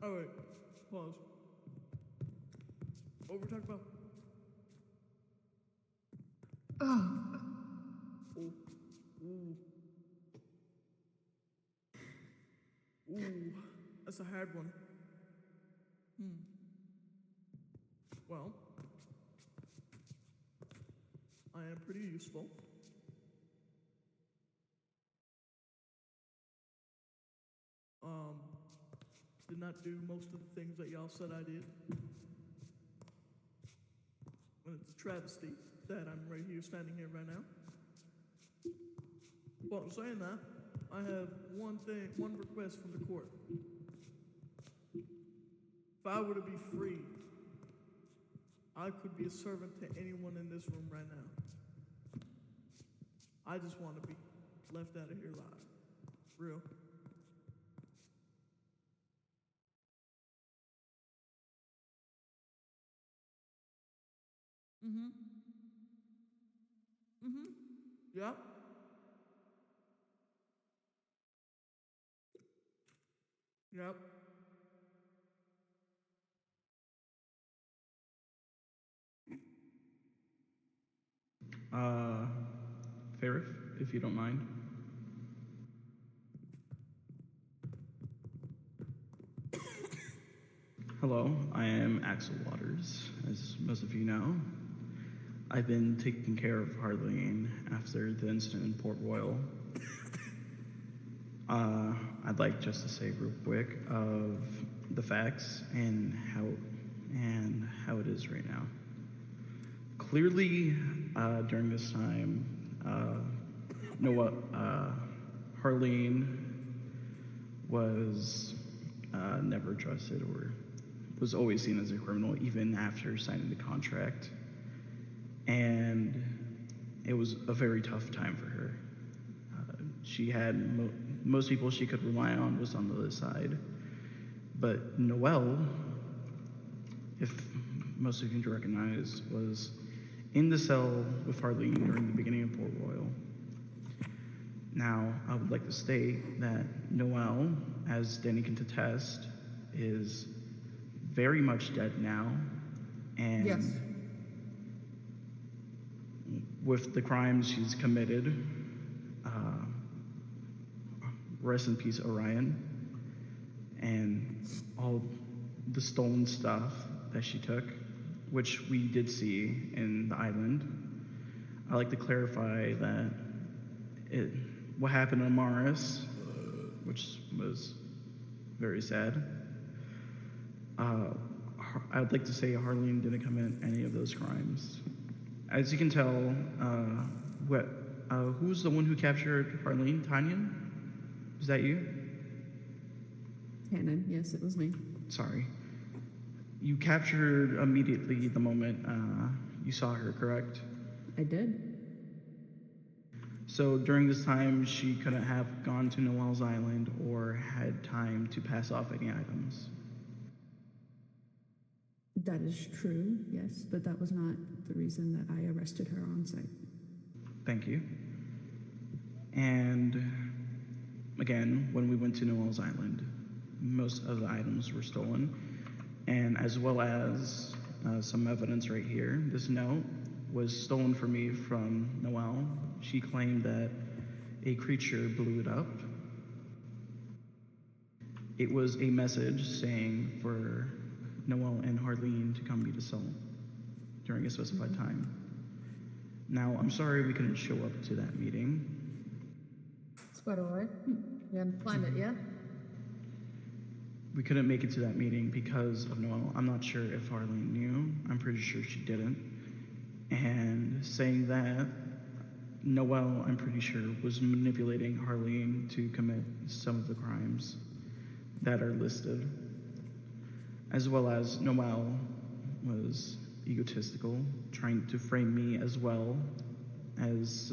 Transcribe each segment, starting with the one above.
Oh wait, pause. What were we talking about? Oh. Ooh. Ooh. Ooh. That's a hard one. Well, I am pretty useful. Did not do most of the things that y'all said I did. And it's a travesty that I'm right here, standing here right now. Well, saying that, I have one request from the court. If I were to be free, I could be a servant to anyone in this room right now. I just want to be left out of here alive. Real. Yep. Yep. Farif, if you don't mind. Hello, I am Axel Waters, as most of you know. I've been taking care of Harlene after the incident in Port Royal. I'd like just to say real quick of the facts and how it is right now. Clearly, during this time, Harlene was never trusted or was always seen as a criminal, even after signing the contract. And it was a very tough time for her. She had most people she could rely on was on the other side. But Noelle, if most of you can recognize, was in the cell with Harlene during the beginning of Port Royal. Now, I would like to state that Noelle, as Danny can attest, is very much dead now. And Yes. with the crimes she's committed, rest in peace, Orion, and all the stolen stuff that she took, which we did see in the island. I'd like to clarify that what happened on Mars, which was very sad. I'd like to say Harlene didn't commit any of those crimes. As you can tell, who's the one who captured Harlene? Tanyan? Is that you? Cannon, yes, it was me. Sorry. You captured immediately the moment you saw her, correct? I did. So during this time, she couldn't have gone to Noelle's Island or had time to pass off any items. That is true, yes, but that was not the reason that I arrested her on site. Thank you. And again, when we went to Noelle's Island, most of the items were stolen, and as well as some evidence right here. This note was stolen from me from Noelle. She claimed that a creature blew it up. It was a message saying for Noelle and Harlene to come meet us all during a specified time. Now, I'm sorry we couldn't show up to that meeting. It's quite all right. You haven't planned it yet? We couldn't make it to that meeting because of Noelle. I'm not sure if Harlene knew. I'm pretty sure she didn't. And saying that, Noelle, I'm pretty sure, was manipulating Harlene to commit some of the crimes that are listed. As well as Noelle was egotistical, trying to frame me as well as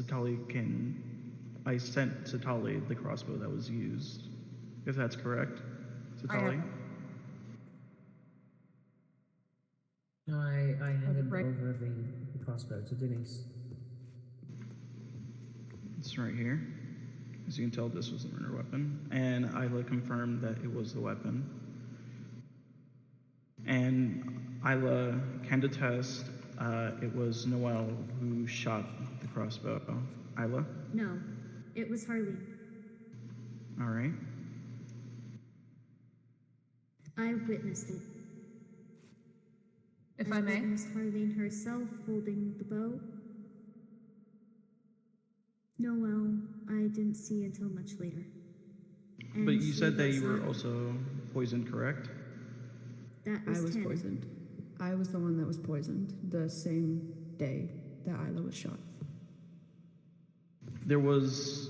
I sent Satali the crossbow that was used, if that's correct. Satali? No, I handed right. over the crossbow to Denise. It's right here. As you can tell, this was the murder weapon, and I confirmed that it was the weapon. And Isla can attest it was Noel who shot the crossbow. Isla? No, it was Harlene. All right. I witnessed it. If I may? Witnessed Harlene herself holding the bow. Noel, I didn't see until much later. And But you she said that was you were not- also poisoned, correct? That I was Tanner. poisoned. I was the one that was poisoned the same day that Isla was shot. There was,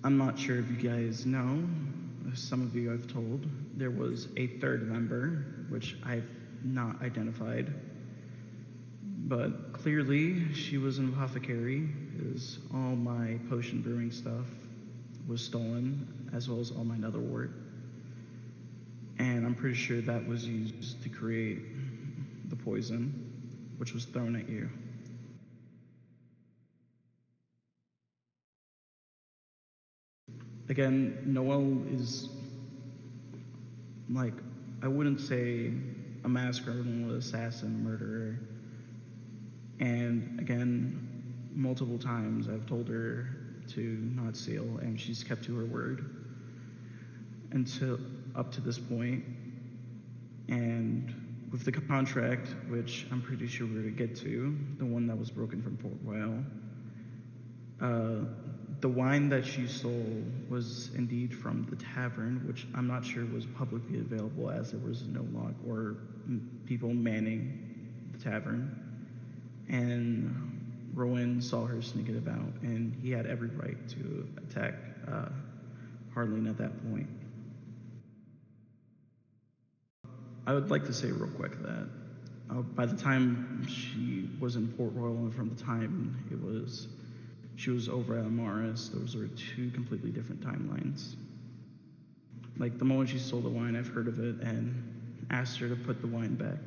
I'm not sure if you guys know, some of you I've told, there was a third member, which I've not identified. But clearly, she was an apothecary, because all my potion brewing stuff was stolen, as well as all my nether wart. And I'm pretty sure that was used to create the poison, which was thrown at you. Again, Noel is, like, I wouldn't say a mass criminal, assassin, murderer. And again, multiple times I've told her to not steal, and she's kept to her word until up to this point. And with the contract, which I'm pretty sure we're gonna get to, the one that was broken from Port Royal, the wine that she stole was indeed from the tavern, which I'm not sure was publicly available as there was no lock or people manning the tavern. And Rowan saw her sneaking about, and he had every right to attack Harlene at that point. I would like to say real quick that by the time she was in Port Royal and from the time she was over at Amaris, those were two completely different timelines. Like, the moment she stole the wine, I've heard of it and asked her to put the wine back.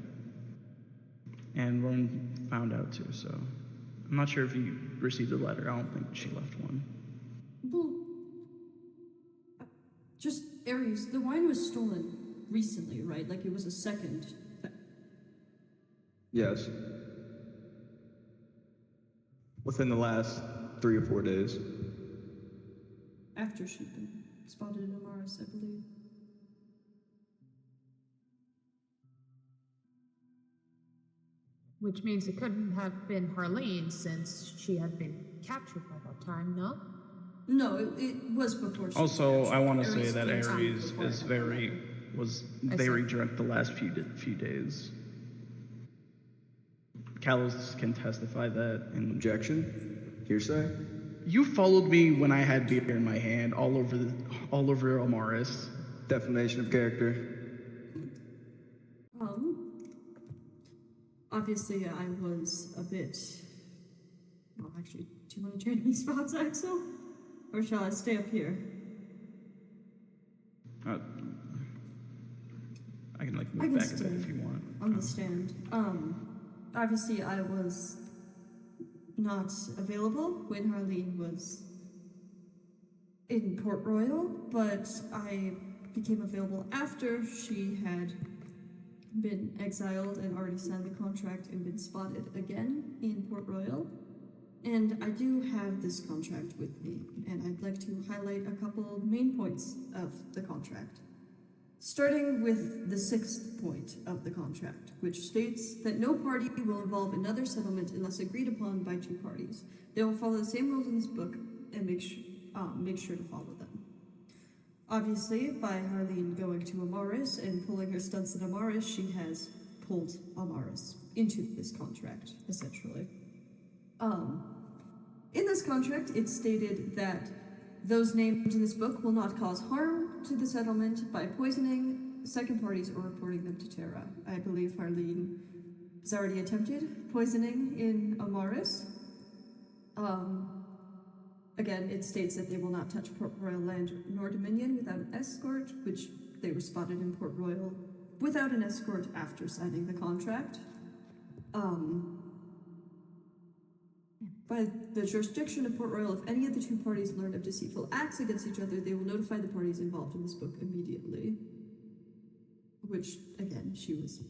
And Rowan found out too, so I'm not sure if you received a letter. I don't think she left one. Well, just Aries, the wine was stolen recently, right? Like it was a second. Yes. Within the last 3 or 4 days. After she'd been spotted in Amaris, I believe. Which means it couldn't have been Harlene since she had been captured by that time, no? No, it was before she Also, was I want to Aries say that came time Aries before is I got the very letter. was I very see. drunk the last few days. Callus can testify that. And Objection? Hearsay? you followed me when I had beer in my hand, all over Amaris. Defamation of character. Obviously I was a bit, well actually, do you want to trade me spots, Axel? Or shall I stay up here? I can like I move can back a bit stay if you want. on the stand. Obviously I was not available when Harlene was in Port Royal, but I became available after she had been exiled and already signed the contract and been spotted again in Port Royal. And I do have this contract with me, and I'd like to highlight a couple main points of the contract. Starting with the 6th point of the contract, which states that no party will involve another settlement unless agreed upon by 2 parties. They will follow the same rules in this book and make sure to follow them. Obviously, by Harlene going to Amaris and pulling her stunts at Amaris, she has pulled Amaris into this contract, essentially. In this contract, it's stated that those named in this book will not cause harm to the settlement by poisoning second parties or reporting them to Terra. I believe Harlene has already attempted poisoning in Amaris. Again, it states that they will not touch Port Royal land nor Dominion without an escort, which they were spotted in Port Royal without an escort after signing the contract. By the jurisdiction of Port Royal, if any of the 2 parties learn of deceitful acts against each other, they will notify the parties involved in this book immediately. which, again, she was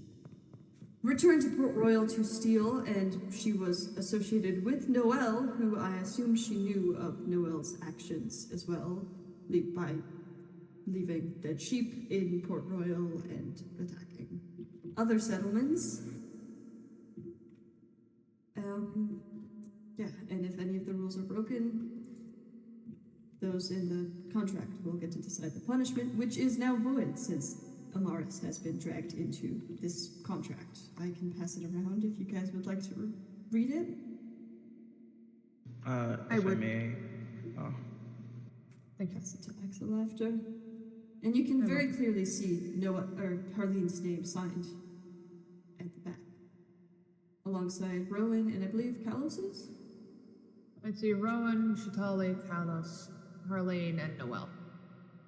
returned to Port Royal to steal, and she was associated with Noelle, who I assume she knew of Noelle's actions as well, by leaving dead sheep in Port Royal and attacking other settlements. Yeah, and if any of the rules are broken, those in the contract will get to decide the punishment, which is now void since Amaris has been dragged into this contract. I can pass it around if you guys would like to read it. If I may. Oh. Thank you. Pass it to Axel after. And you can very clearly see Harlene's name signed at the back, alongside Rowan and I believe Kalos's. I see Rowan, Shatali, Kalos, Harlene, and Noelle.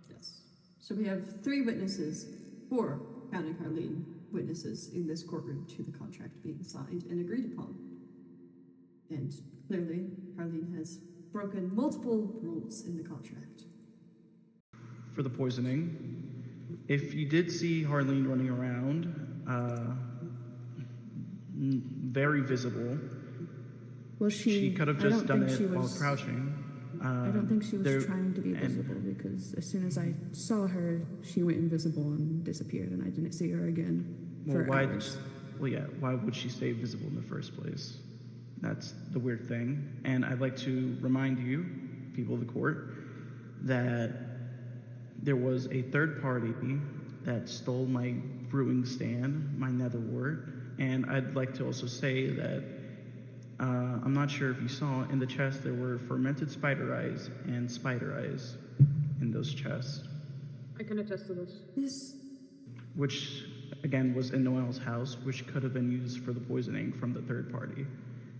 Yes. So we have 3 witnesses, 4 counting Harlene, witnesses in this courtroom to the contract being signed and agreed upon. And clearly, Harlene has broken multiple rules in the contract. For the poisoning, if you did see Harlene running around, very visible, Well, she could have I just don't done think it she while was- crouching. I don't think she was there- trying to be and- visible because as soon as I saw her, she went invisible and disappeared, and I didn't see her again for hours. Why would she stay visible in the first place? That's the weird thing. And I'd like to remind you, people of the court, that there was a third party that stole my brewing stand, my nether wart, and I'd like to also say that I'm not sure if you saw in the chest there were fermented spider eyes and spider eyes in those chests, I can attest to this. This which again was in Noelle's house, which could have been used for the poisoning from the third party.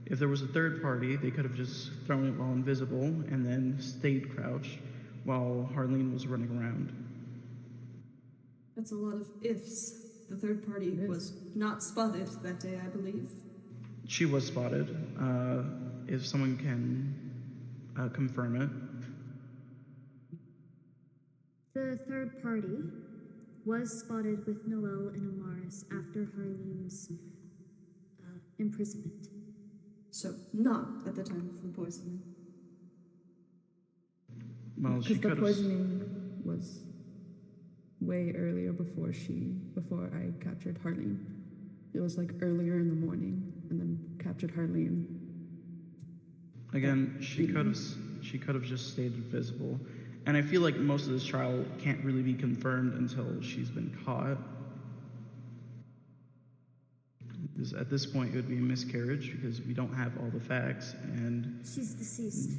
If there was a third party, they could have just thrown it while invisible and then stayed crouched while Harlene was running around. That's a lot of ifs. The third party was not spotted that day, I believe. She was spotted. If someone can confirm it. The third party was spotted with Noelle and Amaris after Harlene's imprisonment. So, not at the time of the poisoning. Well, she Because the could have. poisoning was way earlier before I captured Harlene. It was like earlier in the morning, and then captured Harlene. Again, she could have just stayed invisible, and I feel like most of this trial can't really be confirmed until she's been caught. Because at this point, it would be a miscarriage because we don't have all the facts, and She's deceased.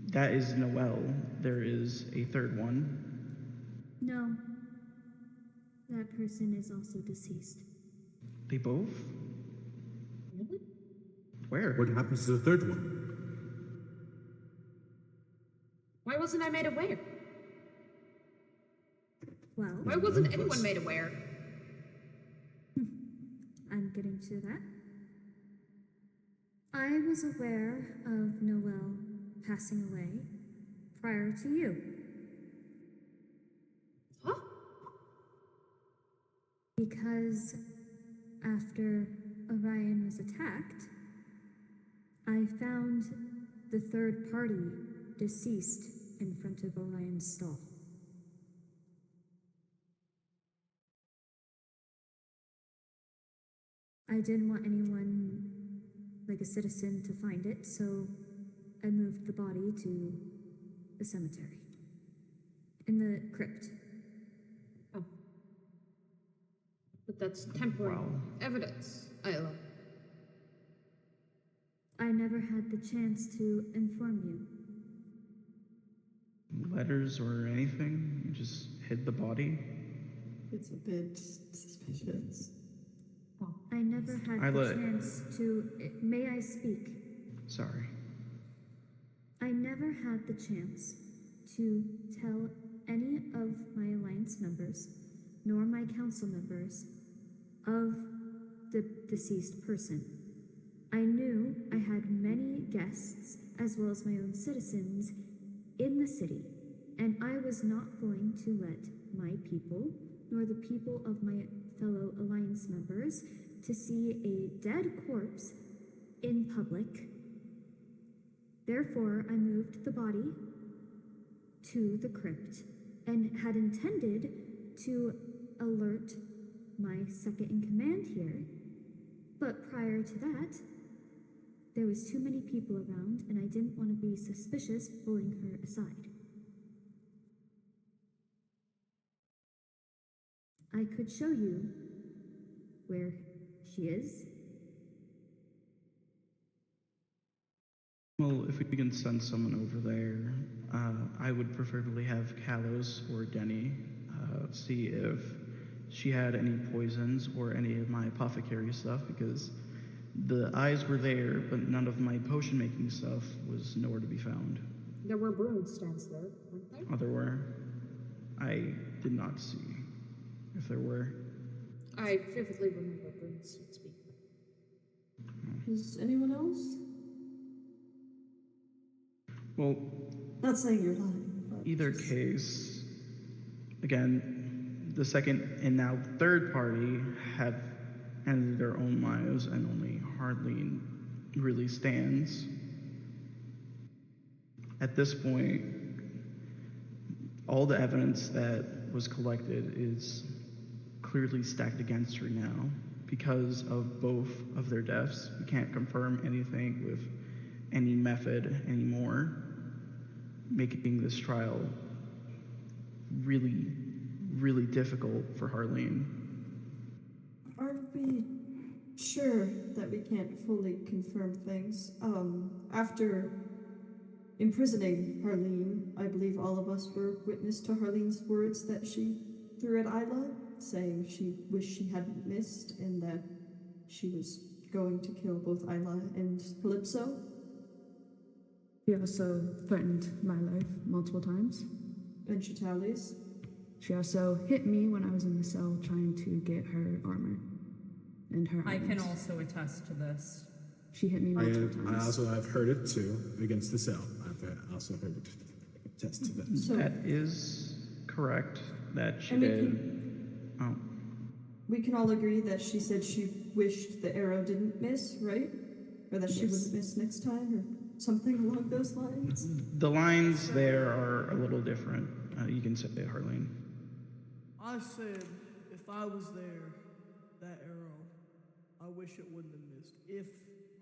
that is Noelle. There is a third one. No. That person is also deceased. They both? Really? Where? What happens to the third one? Why wasn't I made aware? Well, Why wasn't anyone made aware? I'm getting to that. I was aware of Noelle passing away prior to you. Huh? Because after Orion was attacked, I found the third party deceased in front of Orion's stall. I didn't want anyone, like a citizen, to find it, so I moved the body to the cemetery. In the crypt. Oh. But that's temporary Wow. evidence, Isla. I never had the chance to inform you. Letters or anything? You just hid the body? It's a bit suspicious. I never had Isla- the chance to. May I speak? Sorry. I never had the chance to tell any of my alliance members, nor my council members, of the deceased person. I knew I had many guests, as well as my own citizens, in the city, and I was not going to let my people nor the people of my fellow Alliance members to see a dead corpse in public. Therefore, I moved the body to the crypt and had intended to alert my second in command here, but prior to that, there was too many people around and I didn't want to be suspicious pulling her aside. I could show you where she is. Well, if we can send someone over there, I would preferably have Kalos or Denny see if she had any poisons or any of my apothecary stuff, because the eyes were there, but none of my potion making stuff was nowhere to be found. There were brewing stands there, weren't there? Oh, there were? I did not see if there were. I vividly remember brewing stands being there. Is anyone else? Well, Not saying you're lying, but either just- case, again, the second and now third party have ended their own lives, and only Harlene really stands. At this point, all the evidence that was collected is clearly stacked against her now because of both of their deaths. We can't confirm anything with any method anymore, making this trial really, really difficult for Harlene. Are we sure that we can't fully confirm things? After imprisoning Harlene, I believe all of us were witness to Harlene's words that she threw at Isla, saying she wished she hadn't missed and that she was going to kill both Isla and Calypso. She also threatened my life multiple times. And Chitali's. She also hit me when I was in the cell trying to get her armor and her I can items. also attest to this. She hit me multiple I times. also have heard it too against the cell. I've also heard it attest to that. So That is correct, that she And we did. Oh, we can all agree that she said she wished the arrow didn't miss, right? Or that she Yes. wouldn't miss next time, or something along those lines. the lines there are a little different. You can say it, Harlene. I said if I was there, that arrow, I wish it wouldn't have missed. If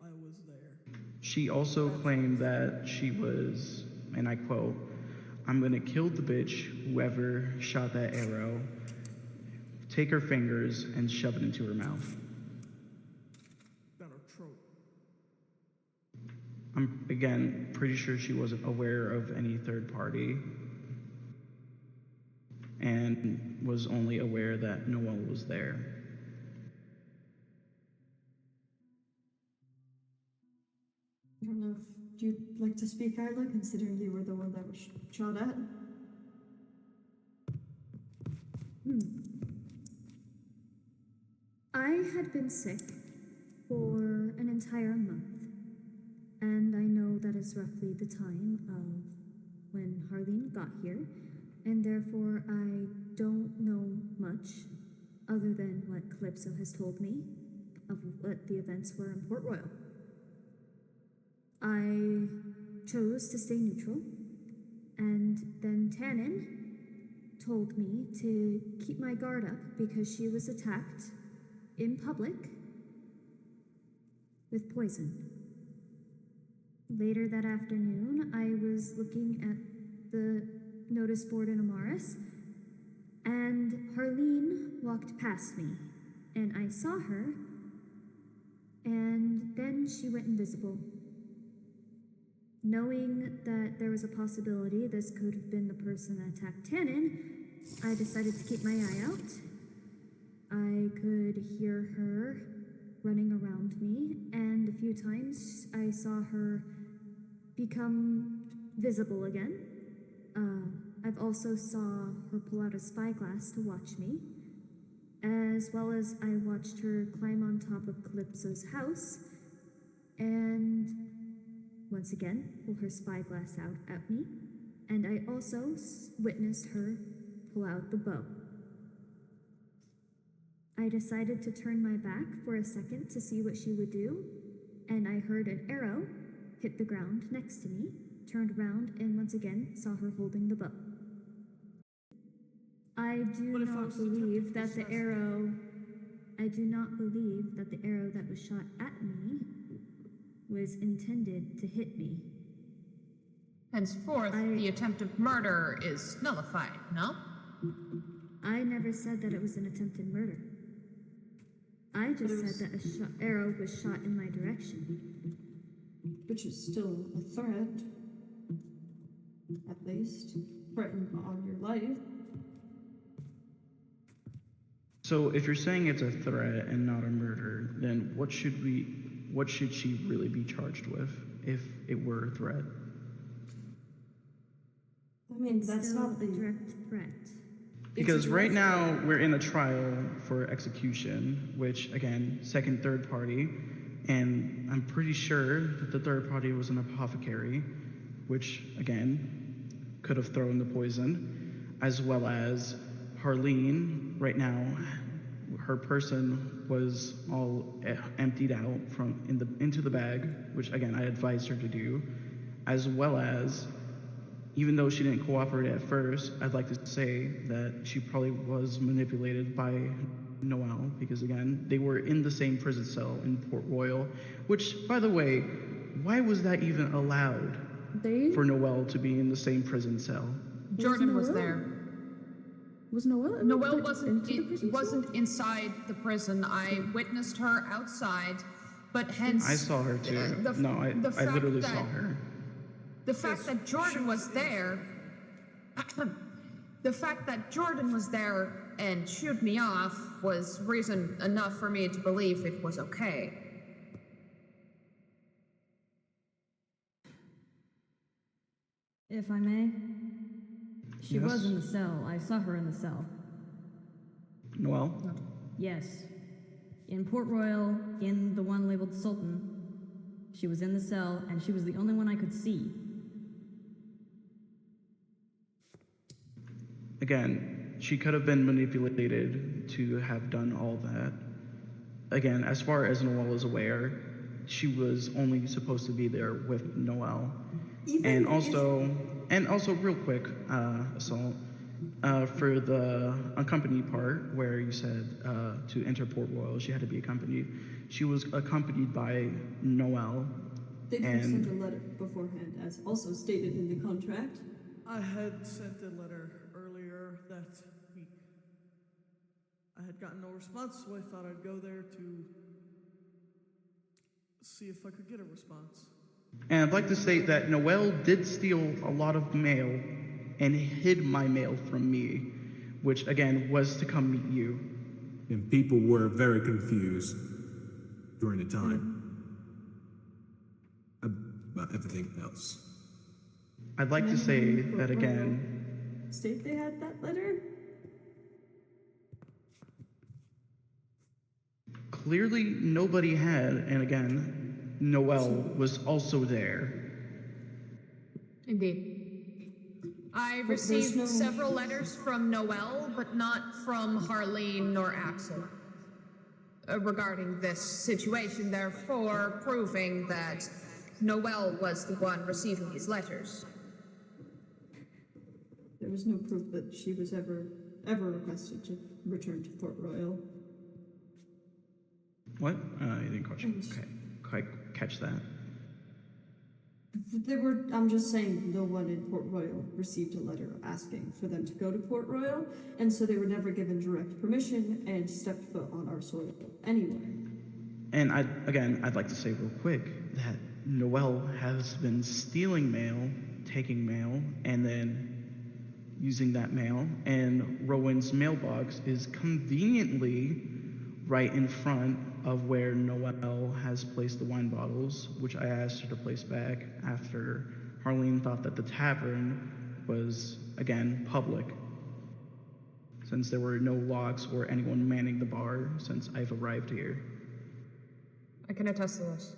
I was there. She also claimed that she was, and I quote, "I'm gonna kill the bitch, whoever shot that arrow, take her fingers and shove it into her mouth." Got her throat. I'm, again, pretty sure she wasn't aware of any third party and was only aware that Noel was there. I don't know if you'd like to speak, Isla, considering you were the one that was shot at. I had been sick for an entire month, and I know that is roughly the time of when Harlene got here, and therefore I don't know much other than what Calypso has told me of what the events were in Port Royal. I chose to stay neutral, and then Tannen told me to keep my guard up because she was attacked in public with poison. Later that afternoon, I was looking at the notice board in Amaris, and Harlene walked past me, and I saw her, and then she went invisible. Knowing that there was a possibility this could have been the person that attacked Tannen, I decided to keep my eye out. I could hear her running around me, and a few times I saw her become visible again. I've also saw her pull out a spyglass to watch me, as well as I watched her climb on top of Calypso's house, and once again pull her spyglass out at me, and I also witnessed her pull out the bow. I decided to turn my back for a second to see what she would do, and I heard an arrow hit the ground next to me, turned around, and once again saw her holding the bow. I do What if I not was believe that the attempting to arrow. I do not believe that the arrow that was shot at me was intended to hit me. Henceforth, the attempted murder is nullified, no? I never said that it was an attempted murder. I just said that a arrow was shot in my direction. Which is still a threat. At least. Threatened on your life. So if you're saying it's a threat and not a murder, then what should she really be charged with if it were a threat? I mean, that's still not the a direct threat. Because right now we're in a trial for execution, which again, second, third party, and I'm pretty sure that the third party was an apothecary, which again, could have thrown the poison, as well as Harlene. Right now, her person was all emptied out into the bag, which again I advised her to do, as well as, even though she didn't cooperate at first, I'd like to say that she probably was manipulated by Noelle, because again, they were in the same prison cell in Port Royal, which, by the way, why was that even allowed for Noelle to be in the same prison cell? Jordan was there. Was Noelle? Noelle wasn't inside the prison. I witnessed her outside, but hence... I saw her too. I literally saw her. The fact that Jordan was there... the fact that Jordan was there and shooed me off was reason enough for me to believe it was okay. If I may? She Yes? was in the cell. I saw her in the cell. Noelle? Yes. In Port Royal, in the one labeled Sultan. She was in the cell, and she was the only one I could see. Again, she could have been manipulated to have done all that. Again, as far as Noelle is aware, she was only supposed to be there with Noelle. And also, real quick, Assault, for the accompanied part where you said to enter Port Royal, she had to be accompanied. She was accompanied by Noelle. They did send a letter beforehand, as also stated in the contract. I had sent a letter earlier that week. I had gotten no response, so I thought I'd go there to see if I could get a response. And I'd like to say that Noelle did steal a lot of mail and hid my mail from me, which again was to come meet you. And people were very confused during the time about everything else. I'd like to say that again. State they had that letter? Clearly nobody had, and again, Noelle was also there. Indeed. I received several letters from Noelle, but not from Harlene nor Axel regarding this situation, therefore proving that Noelle was the one receiving these letters. There was no proof that she was ever requested to return to Port Royal. What? I didn't quite catch that. I'm just saying, no one in Port Royal received a letter asking for them to go to Port Royal, and so they were never given direct permission and stepped foot on our soil anyway. And I'd like to say real quick that Noelle has been stealing mail, taking mail, and then using that mail, and Rowan's mailbox is conveniently right in front of where Noelle has placed the wine bottles, which I asked her to place back after Harlene thought that the tavern was, again, public, since there were no locks or anyone manning the bar since I've arrived here. I can attest to this.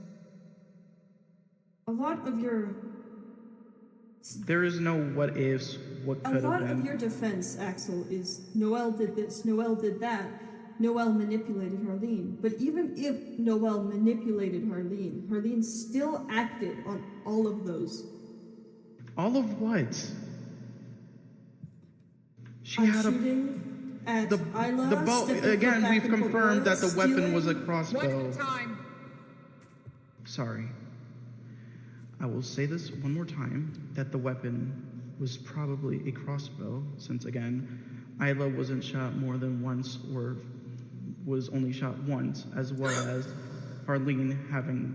A lot of your... There is no what ifs, what could have been. A lot of your defense, Axel, is Noelle did this, Noelle did that, Noelle manipulated Harlene. But even if Noelle manipulated Harlene, Harlene still acted on all of those. All of what? She On had shooting at the Isla, bow. stepping foot Again, back we've in Port confirmed Royal, that the weapon was a stealing. crossbow. What's the time? Sorry. I will say this one more time, that the weapon was probably a crossbow, since again, Isla wasn't shot more than once, or was only shot once, as well as Harlene having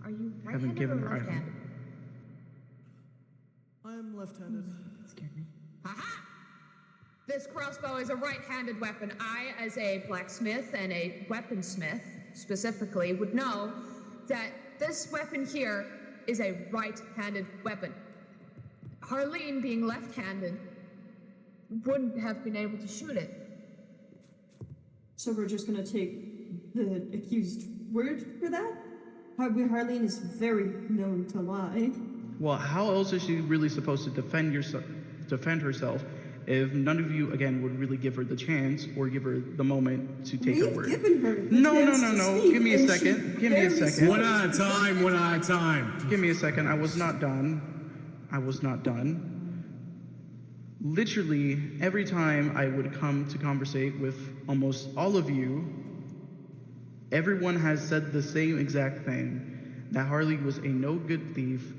Are you haven't right-handed given or her item. left-handed? I am left-handed. That scared me. Aha! This crossbow is a right-handed weapon. I, as a blacksmith and a weaponsmith, specifically, would know that this weapon here is a right-handed weapon. Harlene, being left-handed, wouldn't have been able to shoot it. So we're just gonna take the accused word for that? Harlene is very known to lie. Well, how else is she really supposed to defend herself if none of you, again, would really give her the chance or give her the moment to take her We've word? given her the No. chance to speak, Give me a and second. she Give me a barely second. One at a time, one at a time. Give me a second. I was not done. Literally, every time I would come to conversate with almost all of you, everyone has said the same exact thing, that Harley was a no-good thief.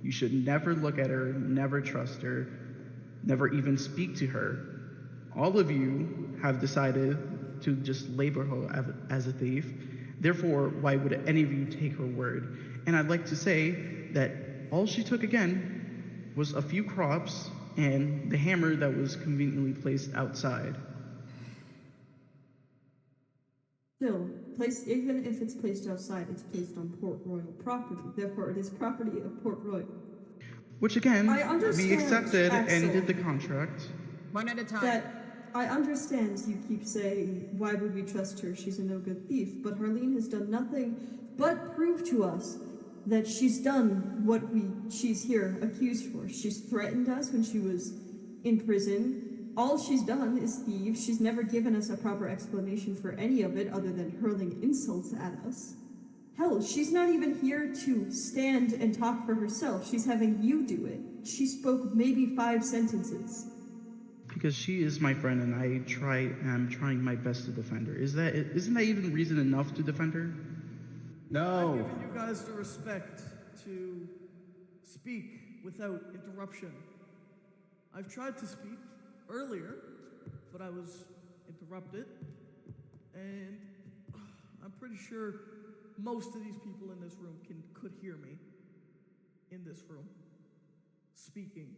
You should never look at her, never trust her, never even speak to her. All of you have decided to just label her as a thief. Therefore, why would any of you take her word? And I'd like to say that all she took again was a few crops and the hammer that was conveniently placed outside. Still, even if it's placed outside, it's placed on Port Royal property. Therefore, it is property of Port Royal. Which again, I understand, we accepted and Axel, did the contract. One at a time. That I understand you keep saying, why would we trust her? She's a no-good thief. But Harlene has done nothing but prove to us that she's done what she's here accused for. She's threatened us when she was in prison. All she's done is thieve. She's never given us a proper explanation for any of it other than hurling insults at us. Hell, she's not even here to stand and talk for herself. She's having you do it. She spoke maybe 5 sentences. Because she is my friend and I'm trying my best to defend her. Isn't that even reason enough to defend her? I've No. given you guys the respect to speak without interruption. I've tried to speak earlier, but I was interrupted, and I'm pretty sure most of these people in this room could hear me in this room speaking,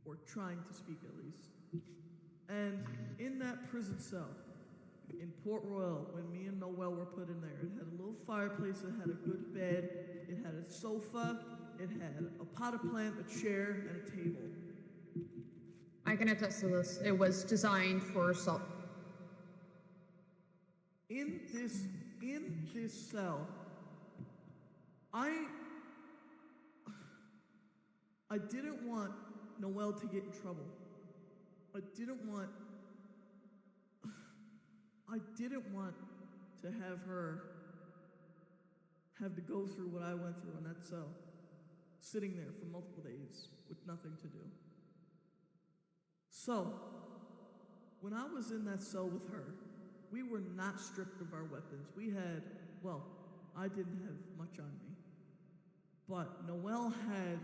or trying to speak at least. And in that prison cell in Port Royal, when me and Noelle were put in there, it had a little fireplace, it had a good bed, it had a sofa, it had a potted plant, a chair, and a table. I can attest to this. It was designed for assault. In this cell, I didn't want Noelle to get in trouble. I didn't want to have her have to go through what I went through in that cell, sitting there for multiple days with nothing to do. So, when I was in that cell with her, we were not stripped of our weapons. We had, well, I didn't have much on me, but Noelle had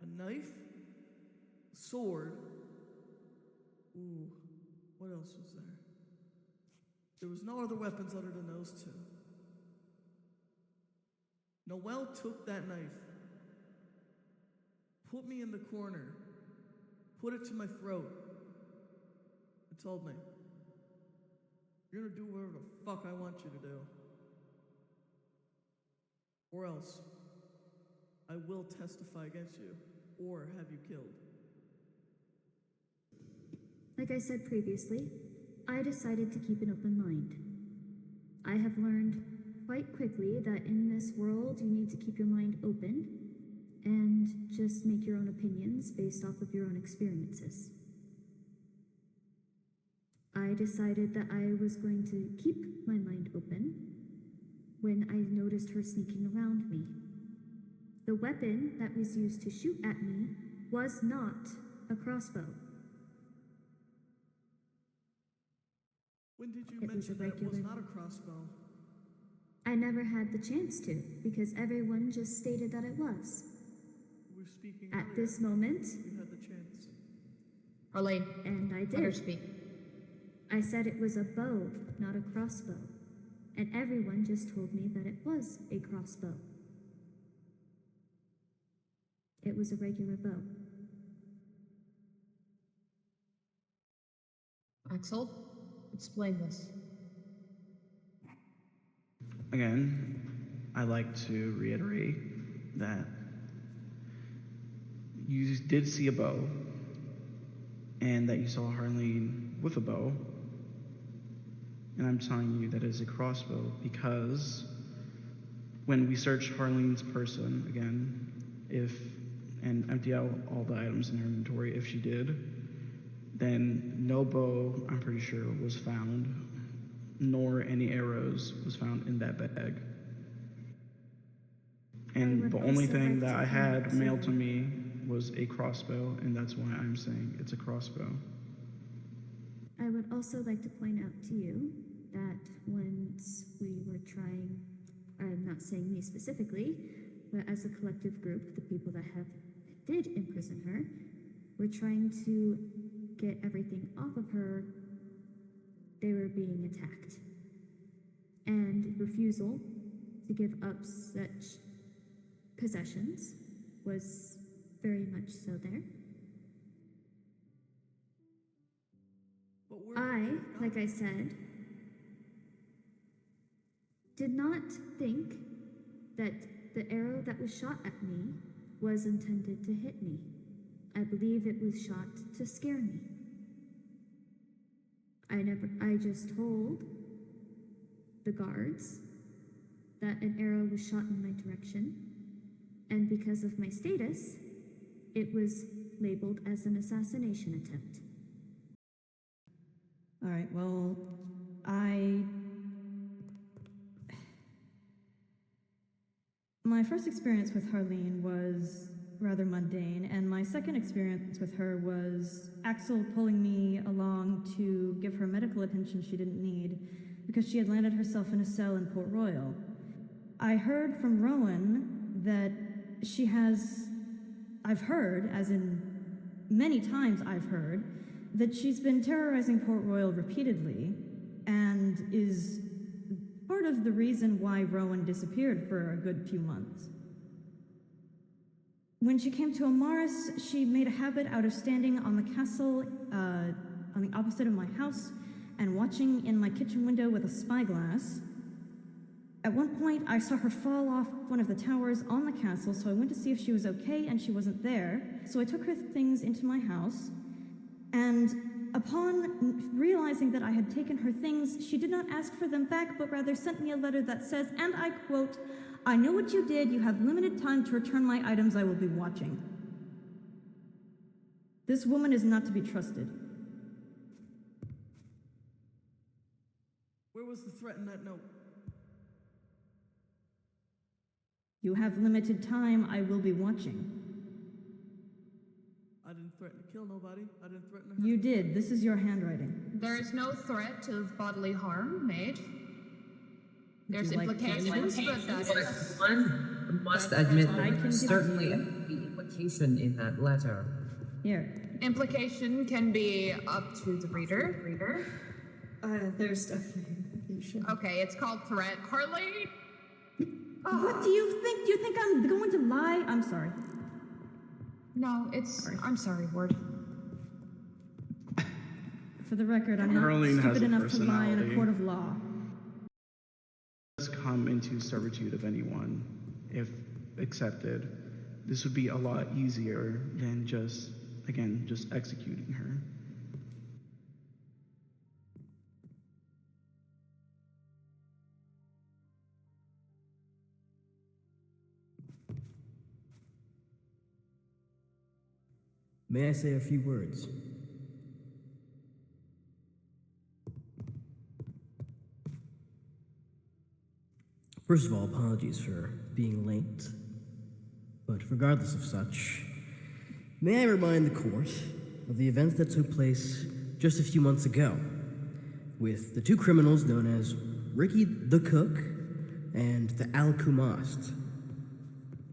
a knife, a sword. Ooh, what else was there? There was no other weapons other than those 2. Noelle took that knife, put me in the corner, put it to my throat, and told me, "You're gonna do whatever the fuck I want you to do, or else I will testify against you or have you killed." Like I said previously, I decided to keep an open mind. I have learned quite quickly that in this world you need to keep your mind open and just make your own opinions based off of your own experiences. I decided that I was going to keep my mind open when I noticed her sneaking around me. The weapon that was used to shoot at me was not a crossbow. When did you It was a mention that it was regular- not a crossbow? I never had the chance to, because everyone just stated that it was. We were speaking At earlier. this moment, You had the chance. Harlene, and I let her did. speak. I said it was a bow, not a crossbow. And everyone just told me that it was a crossbow. It was a regular bow. Axel, explain this. Again, I like to reiterate that you did see a bow, and that you saw Harlene with a bow, and I'm telling you that is a crossbow because when we searched Harlene's person again, and empty out all the items in her inventory, if she did, then no bow, I'm pretty sure, was found, nor any arrows was found in that bag. And would the only also thing like that to I had point mailed to- to me was a crossbow, and that's why I'm saying it's a crossbow. I would also like to point out to you that once we were trying, I'm not saying me specifically, but as a collective group, the people that did imprison her, were trying to get everything off of her, they were being attacked. And refusal to give up such possessions was very much so there. But where I, like I said, did not think that the arrow that was shot at me was intended to hit me. I believe it was shot to scare me. I just told the guards that an arrow was shot in my direction, and because of my status, it was labeled as an assassination attempt. All right, well, my first experience with Harlene was rather mundane, and my second experience with her was Axel pulling me along to give her medical attention she didn't need because she had landed herself in a cell in Port Royal. I heard from Rowan that I've heard, as in many times I've heard, that she's been terrorizing Port Royal repeatedly and is part of the reason why Rowan disappeared for a good few months. When she came to Amaris, she made a habit out of standing on the castle on the opposite of my house and watching in my kitchen window with a spyglass. At one point, I saw her fall off one of the towers on the castle, so I went to see if she was okay, and she wasn't there. So I took her things into my house, and upon realizing that I had taken her things, she did not ask for them back, but rather sent me a letter that says, and I quote, "I know what you did. You have limited time to return my items. I will be watching." This woman is not to be trusted. Where was the threat in that note? You have limited time. I will be watching. I didn't threaten to kill nobody. I didn't threaten to hurt. You did. This is your handwriting. There is no threat of bodily harm made. There's you like implications, but that But is... one must That's admit all I there can was give certainly you. the implication in that letter. Here. Implication can be up to the reader. There's definitely implication. Okay, it's called threat. Harlene! What do you think? Do you think I'm going to lie? I'm sorry. No, it's... I'm sorry, Ward. For the record, I'm not Harlene has stupid a enough to lie in a personality. court of law. Does come into servitude of anyone, if accepted, this would be a lot easier than just executing her. May I say a few words? First of all, apologies for being late. But regardless of such, may I remind the court of the events that took place just a few months ago, with the two criminals known as Ricky the Cook and the Al Kumast.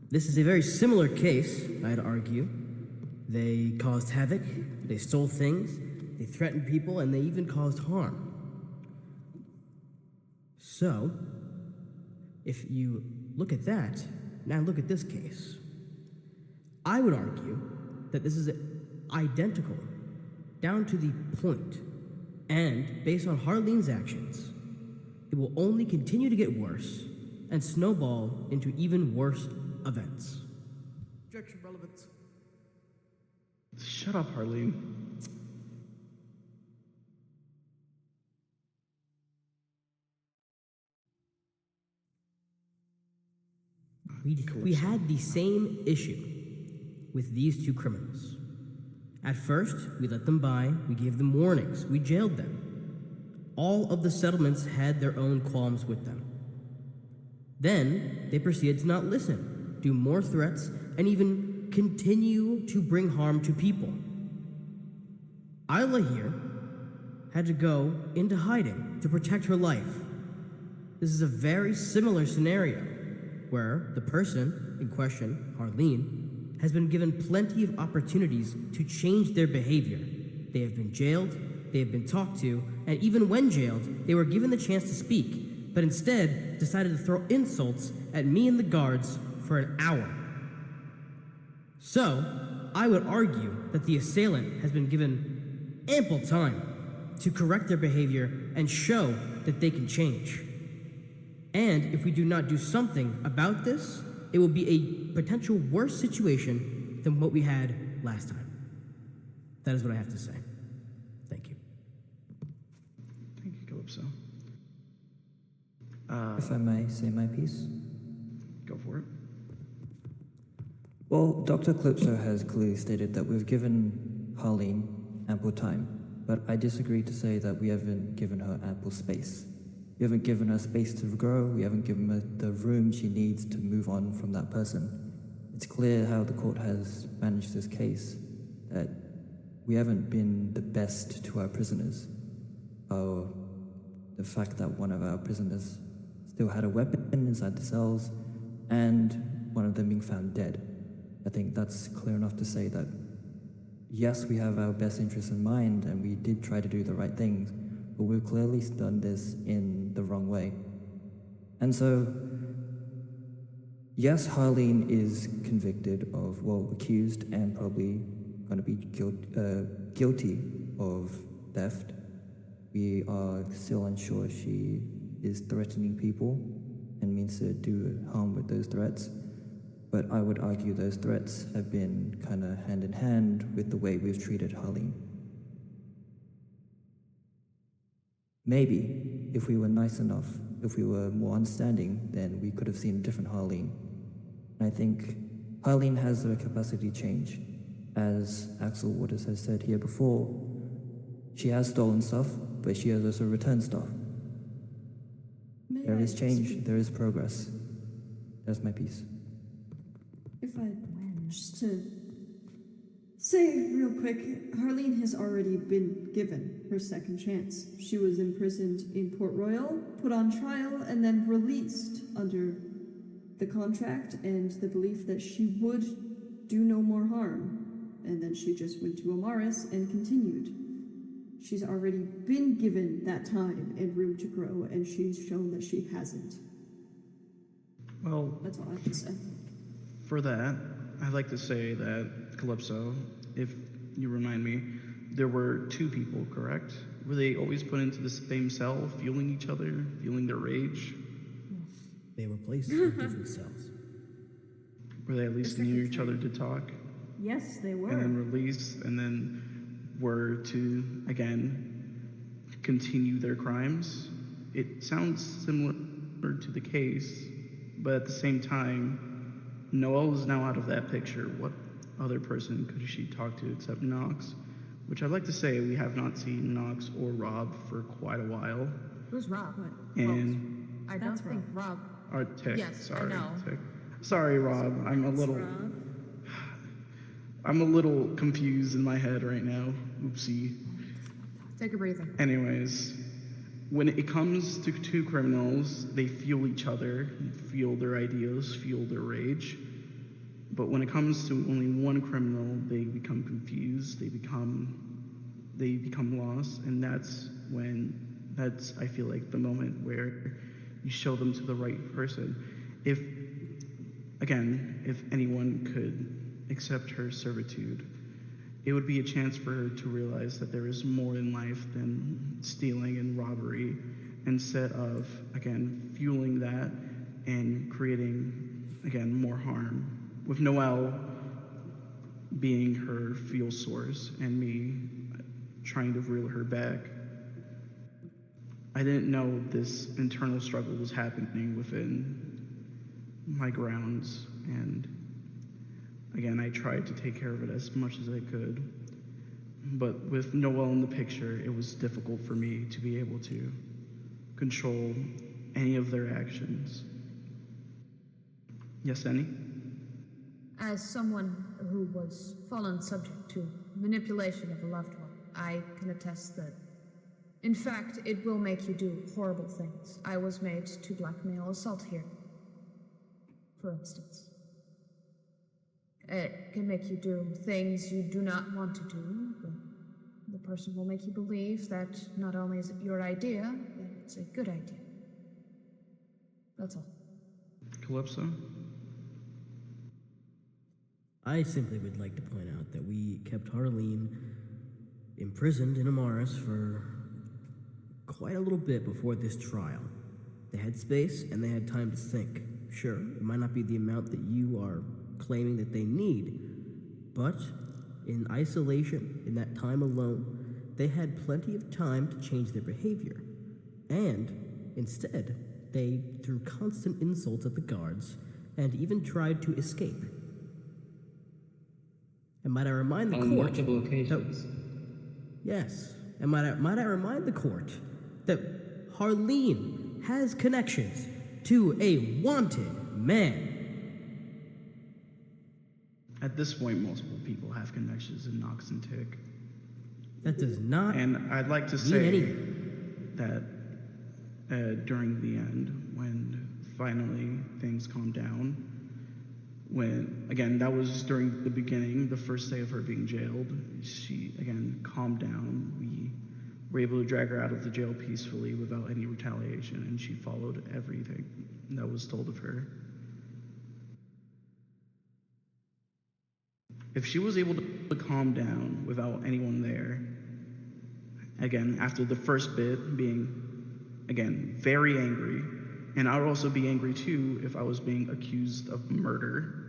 This is a very similar case, I'd argue. They caused havoc, they stole things, they threatened people, and they even caused harm. So, if you look at that, now look at this case. I would argue that this is identical, down to the point, and based on Harlene's actions, it will only continue to get worse and snowball into even worse events. Objection, relevance. Shut up, Harlene. We had the same issue with these two criminals. At first, we let them by, we gave them warnings, we jailed them. All of the settlements had their own qualms with them. Then, they proceeded to not listen, do more threats, and even continue to bring harm to people. Isla here had to go into hiding to protect her life. This is a very similar scenario, where the person in question, Harlene, has been given plenty of opportunities to change their behavior. They have been jailed, they have been talked to, and even when jailed, they were given the chance to speak, but instead decided to throw insults at me and the guards for an hour. So, I would argue that the assailant has been given ample time to correct their behavior and show that they can change. And if we do not do something about this, it will be a potential worse situation than what we had last time. That is what I have to say. Thank you. Thank you, Calypso. If I may say my piece. Go for it. Well, Dr. Calypso has clearly stated that we've given Harlene ample time, but I disagree to say that we haven't given her ample space. We haven't given her space to grow, we haven't given her the room she needs to move on from that person. It's clear how the court has managed this case, that we haven't been the best to our prisoners. The fact that one of our prisoners still had a weapon inside the cells, and one of them being found dead. I think that's clear enough to say that, yes, we have our best interests in mind, and we did try to do the right things, but we've clearly done this in the wrong way. And so, yes, Harlene is convicted of, well, accused and probably going to be guilty of theft. We are still unsure she is threatening people and means to do harm with those threats. But I would argue those threats have been kind of hand in hand with the way we've treated Harlene. Maybe, if we were nice enough, if we were more understanding, then we could have seen a different Harlene. And I think Harlene has the capacity to change. As Axel Waters has said here before, she has stolen stuff, but she has also returned stuff. There is change, there is progress. That's my piece. If I just to say real quick, Harlene has already been given her second chance. She was imprisoned in Port Royal, put on trial, and then released under the contract and the belief that she would do no more harm. And then she just went to Amaris and continued. She's already been given that time and room to grow, and she's shown that she hasn't. Well, that's all I have to say. For that, I'd like to say that, Calypso, if you remind me, there were two people, correct? Were they always put into the same cell, fueling each other, fueling their rage? They were placed in different cells. Were they at least near each other to talk? Yes, they were. And then released, and then were to, again, continue their crimes? It sounds similar to the case, but at the same time, Noelle is now out of that picture. What other person could she talk to except Knox? Which I'd like to say we have not seen Knox or Rob for quite a while. Who's Rob? And I don't think Rob. Or tick. Yes, I sorry, know. Tick. Sorry, Rob. I'm a little confused in my head right now. Oopsie. Take a breather. Anyways, when it comes to two criminals, they fuel each other, fuel their ideas, fuel their rage. But when it comes to only one criminal, they become confused, they become lost, and that's I feel like the moment where you show them to the right person. If anyone could accept her servitude, it would be a chance for her to realize that there is more in life than stealing and robbery, instead of, again, fueling that and creating, again, more harm. With Noelle being her fuel source and me trying to reel her back, I didn't know this internal struggle was happening within my grounds, and again, I tried to take care of it as much as I could. But with Noelle in the picture, it was difficult for me to be able to control any of their actions. Yes, Annie? As someone who was fallen subject to manipulation of a loved one, I can attest that, in fact, it will make you do horrible things. I was made to blackmail assault here, for instance. It can make you do things you do not want to do, but the person will make you believe that not only is it your idea, but it's a good idea. That's all. Calypso? I simply would like to point out that we kept Harlene imprisoned in Amaris for quite a little bit before this trial. They had space and they had time to think. Sure, it might not be the amount that you are claiming that they need, but in isolation, in that time alone, they had plenty of time to change their behavior. And instead, they threw constant insults at the guards and even tried to escape. And might I remind the On court multiple occasions. yes, and might I remind the court that Harlene has connections to a wanted man. At this point, multiple people have connections in Nox and Tick. That does not And I'd like to mean say anything. that during the end, when finally things calmed down, when, again, that was during the beginning, the first day of her being jailed, she, again, calmed down. We were able to drag her out of the jail peacefully without any retaliation, and she followed everything that was told of her. If she was able to calm down without anyone there, again, after the first bit, being, again, very angry, and I would also be angry too if I was being accused of murder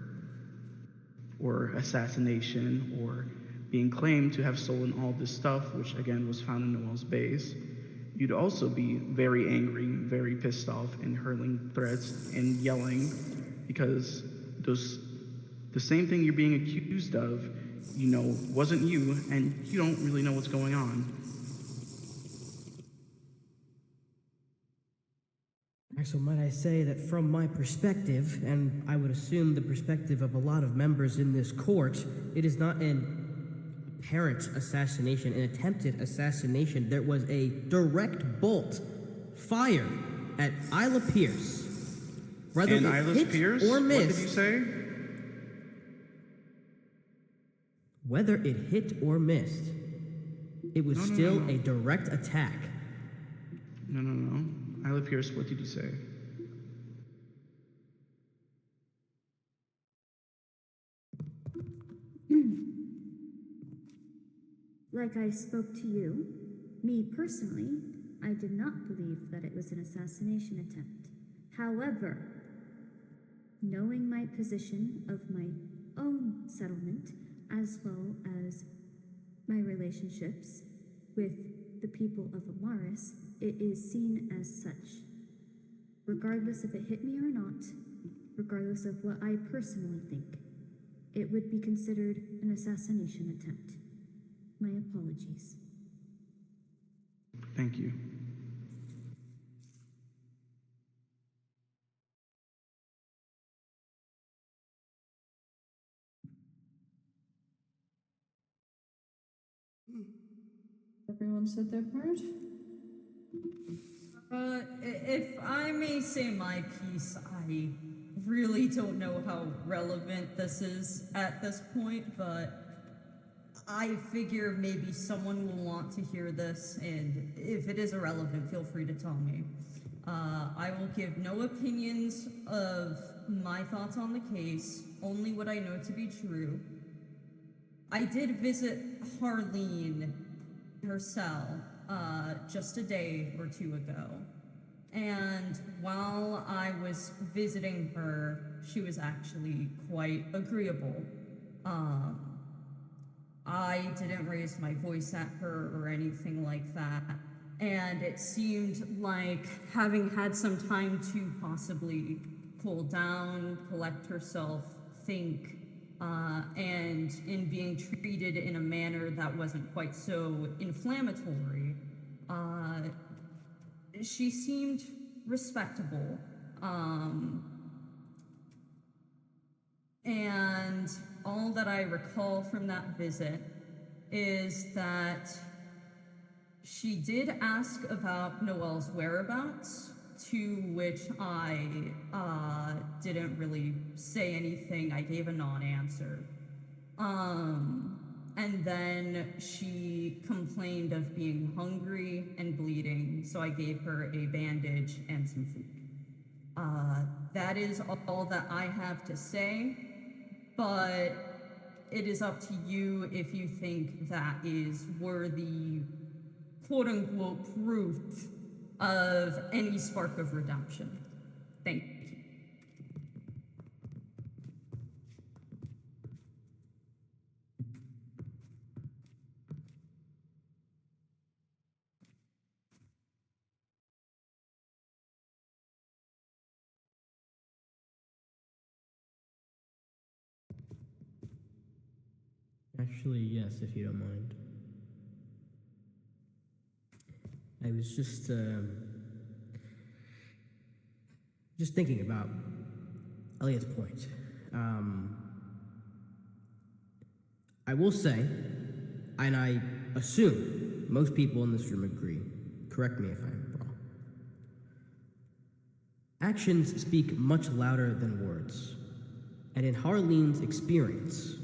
or assassination or being claimed to have stolen all this stuff, which again was found in Noelle's base. You'd also be very angry, very pissed off, and hurling threats and yelling because the same thing you're being accused of, wasn't you, and you don't really know what's going on. So might I say that from my perspective, and I would assume the perspective of a lot of members in this court, it is not an apparent assassination, an attempted assassination. There was a direct bolt fired at Isla Pierce. Whether And it Isla hit Pierce? or missed, What did you say? whether it hit or missed, it was still No. a direct attack. No. Isla Pierce, what did you say? Like I spoke to you, me personally, I did not believe that it was an assassination attempt. However, knowing my position of my own settlement, as well as my relationships with the people of Amaris, it is seen as such. Regardless if it hit me or not, regardless of what I personally think, it would be considered an assassination attempt. My apologies. Thank you. Everyone said their part? If I may say my piece, I really don't know how relevant this is at this point, but I figure maybe someone will want to hear this, and if it is irrelevant, feel free to tell me. I will give no opinions of my thoughts on the case, only what I know to be true. I did visit Harlene, her cell, just a day or two ago. And while I was visiting her, she was actually quite agreeable. I didn't raise my voice at her or anything like that. And it seemed like, having had some time to possibly cool down, collect herself, think, and in being treated in a manner that wasn't quite so inflammatory, she seemed respectable. And all that I recall from that visit is that she did ask about Noelle's whereabouts, to which I didn't really say anything. I gave a non-answer. And then she complained of being hungry and bleeding, so I gave her a bandage and some food. That is all that I have to say, but it is up to you if you think that is worthy, quote-unquote, proof of any spark of redemption. Thank you. Actually, yes, if you don't mind. I was just thinking about Elliot's point. I will say, and I assume most people in this room agree, correct me if I'm wrong, actions speak much louder than words. And in Harlene's experience,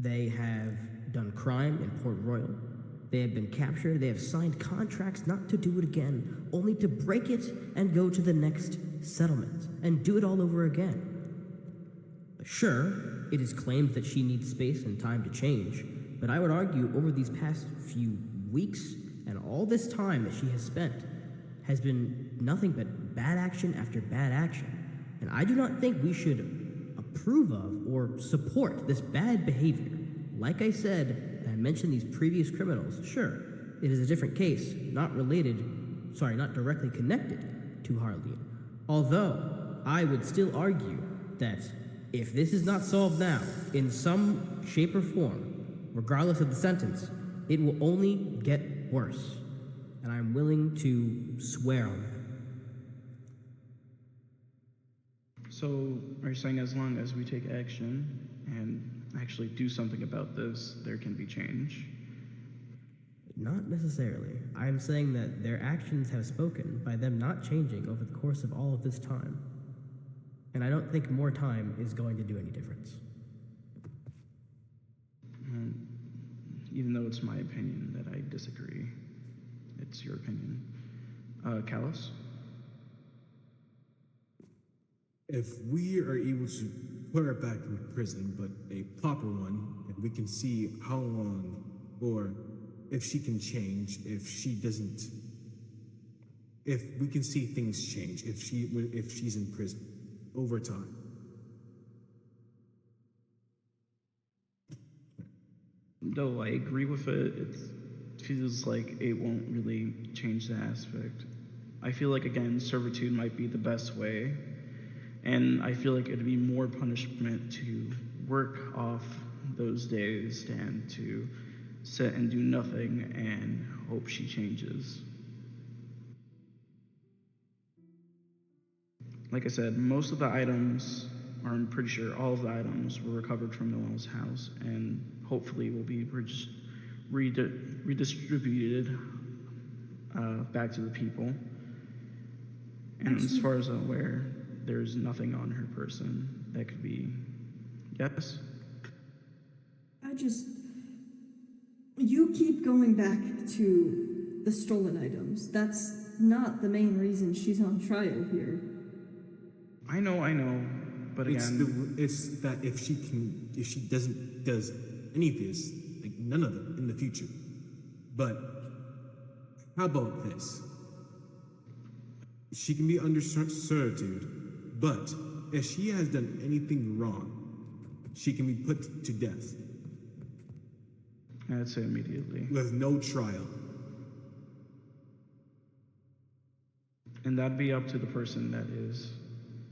they have done crime in Port Royal. They have been captured. They have signed contracts not to do it again, only to break it and go to the next settlement and do it all over again. Sure, it is claimed that she needs space and time to change, but I would argue over these past few weeks and all this time that she has spent has been nothing but bad action after bad action. And I do not think we should approve of or support this bad behavior. Like I said, and I mentioned these previous criminals, sure, it is a different case, not directly connected to Harlene. Although, I would still argue that if this is not solved now, in some shape or form, regardless of the sentence, it will only get worse. And I'm willing to swear on that. So, are you saying as long as we take action and actually do something about this, there can be change? Not necessarily. I'm saying that their actions have spoken by them not changing over the course of all of this time. And I don't think more time is going to do any difference. Even though it's my opinion that I disagree, it's your opinion. Callus? If we are able to put her back in prison, but a proper one, and we can see how long, or if she can change, if she doesn't, if we can see things change, if she's in prison over time. Though I agree with it, it feels like it won't really change the aspect. I feel like, again, servitude might be the best way, and I feel like it'd be more punishment to work off those days than to sit and do nothing and hope she changes. Like I said, most of the items, or I'm pretty sure all of the items, were recovered from Noelle's house, and hopefully will be redistributed back to the people. And as far as I'm aware, there's nothing on her person that could be. Yes? You keep going back to the stolen items. That's not the main reason she's on trial here. I know, but again, It's that if she does any of this, like none of them in the future. But how about this? She can be under servitude, but if she has done anything wrong, she can be put to death. I'd say immediately. With no trial. And that'd be up to the person that is,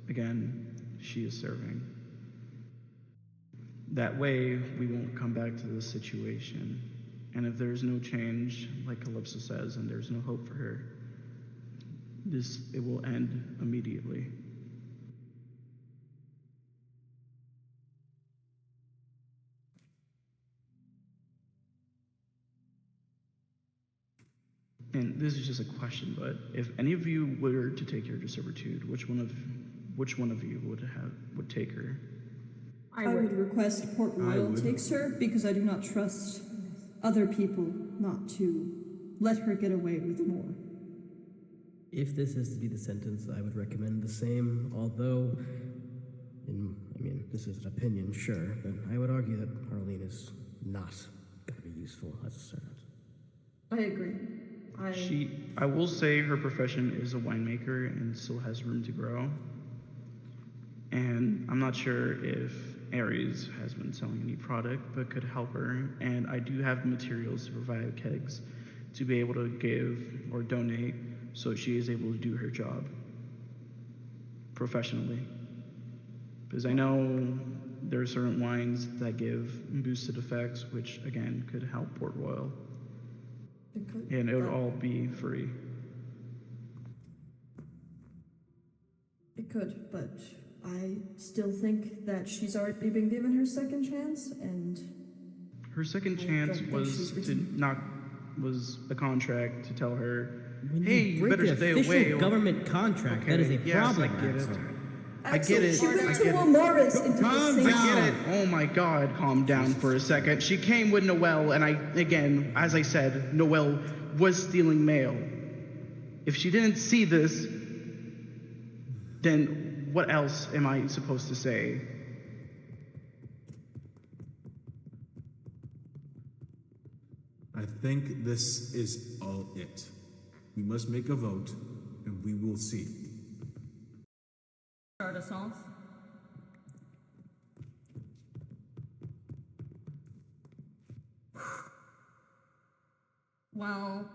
again, she is serving. That way, we won't come back to this situation. And if there's no change, like Calypso says, and there's no hope for her, it will end immediately. And this is just a question, but if any of you were to take her to servitude, which one of you would take her? I would request Port Royal takes her because I do not trust other people not to let her get away with more. If this is to be the sentence, I would recommend the same, although, this is an opinion, sure, but I would argue that Harlene is not going to be useful as a servant. I agree. I will say her profession is a winemaker and still has room to grow. And I'm not sure if Aries has been selling any product, but could help her. And I do have the materials to provide kegs to be able to give or donate so she is able to do her job professionally. Because I know there are certain wines that give boosted effects, which again could help Port Royal. And it would all be free. It could, but I still think that she's already been given her second chance, and her second chance was a contract to tell her, hey, you better stay away. Government contract. Okay, that is a problem. I get it. She went to Amaris into I get it. Oh my God, calm down for a second. She came with Noelle, and as I said, Noelle was stealing mail. If she didn't see this, then what else am I supposed to say? I think this is all it. We must make a vote, and we will see. Start us off. Well,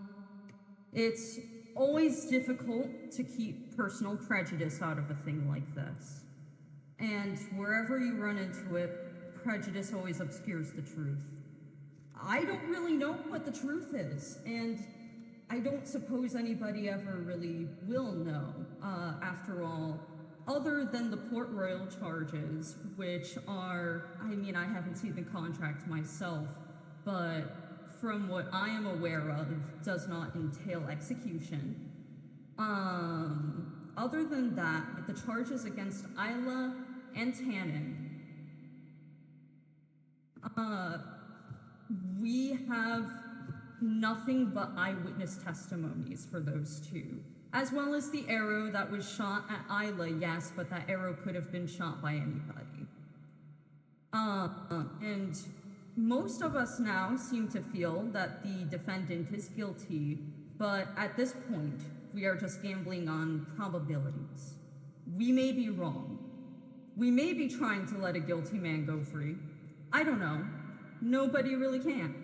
it's always difficult to keep personal prejudice out of a thing like this. And wherever you run into it, prejudice always obscures the truth. I don't really know what the truth is, and I don't suppose anybody ever really will know. After all, other than the Port Royal charges, which are, I haven't seen the contract myself, but from what I am aware of, does not entail execution. Other than that, the charges against Isla and Tannen, we have nothing but eyewitness testimonies for those two. As well as the arrow that was shot at Isla, yes, but that arrow could have been shot by anybody. And most of us now seem to feel that the defendant is guilty, but at this point, we are just gambling on probabilities. We may be wrong. We may be trying to let a guilty man go free. I don't know. Nobody really can.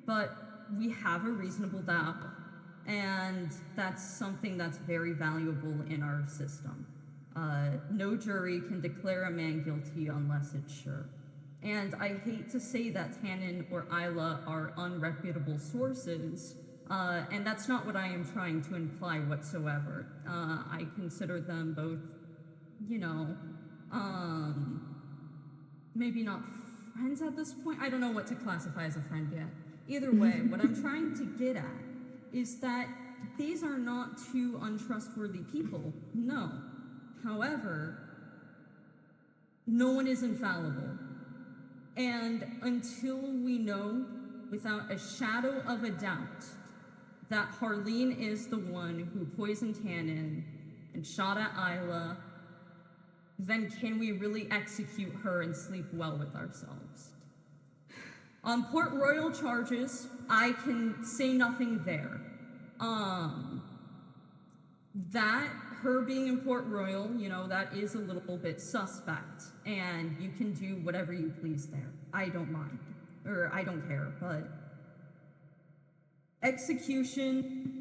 But we have a reasonable doubt, and that's something that's very valuable in our system. No jury can declare a man guilty unless it's sure. And I hate to say that Tannen or Isla are unreputable sources, and that's not what I am trying to imply whatsoever. I consider them both, maybe not friends at this point. I don't know what to classify as a friend yet. Either way, what I'm trying to get at is that these are not two untrustworthy people. No. However, no one is infallible. And until we know, without a shadow of a doubt, that Harlene is the one who poisoned Tannen and shot at Isla, then can we really execute her and sleep well with ourselves? On Port Royal charges, I can say nothing there. That, her being in Port Royal, you know, that is a little bit suspect, and you can do whatever you please there. I don't mind, or I don't care, but execution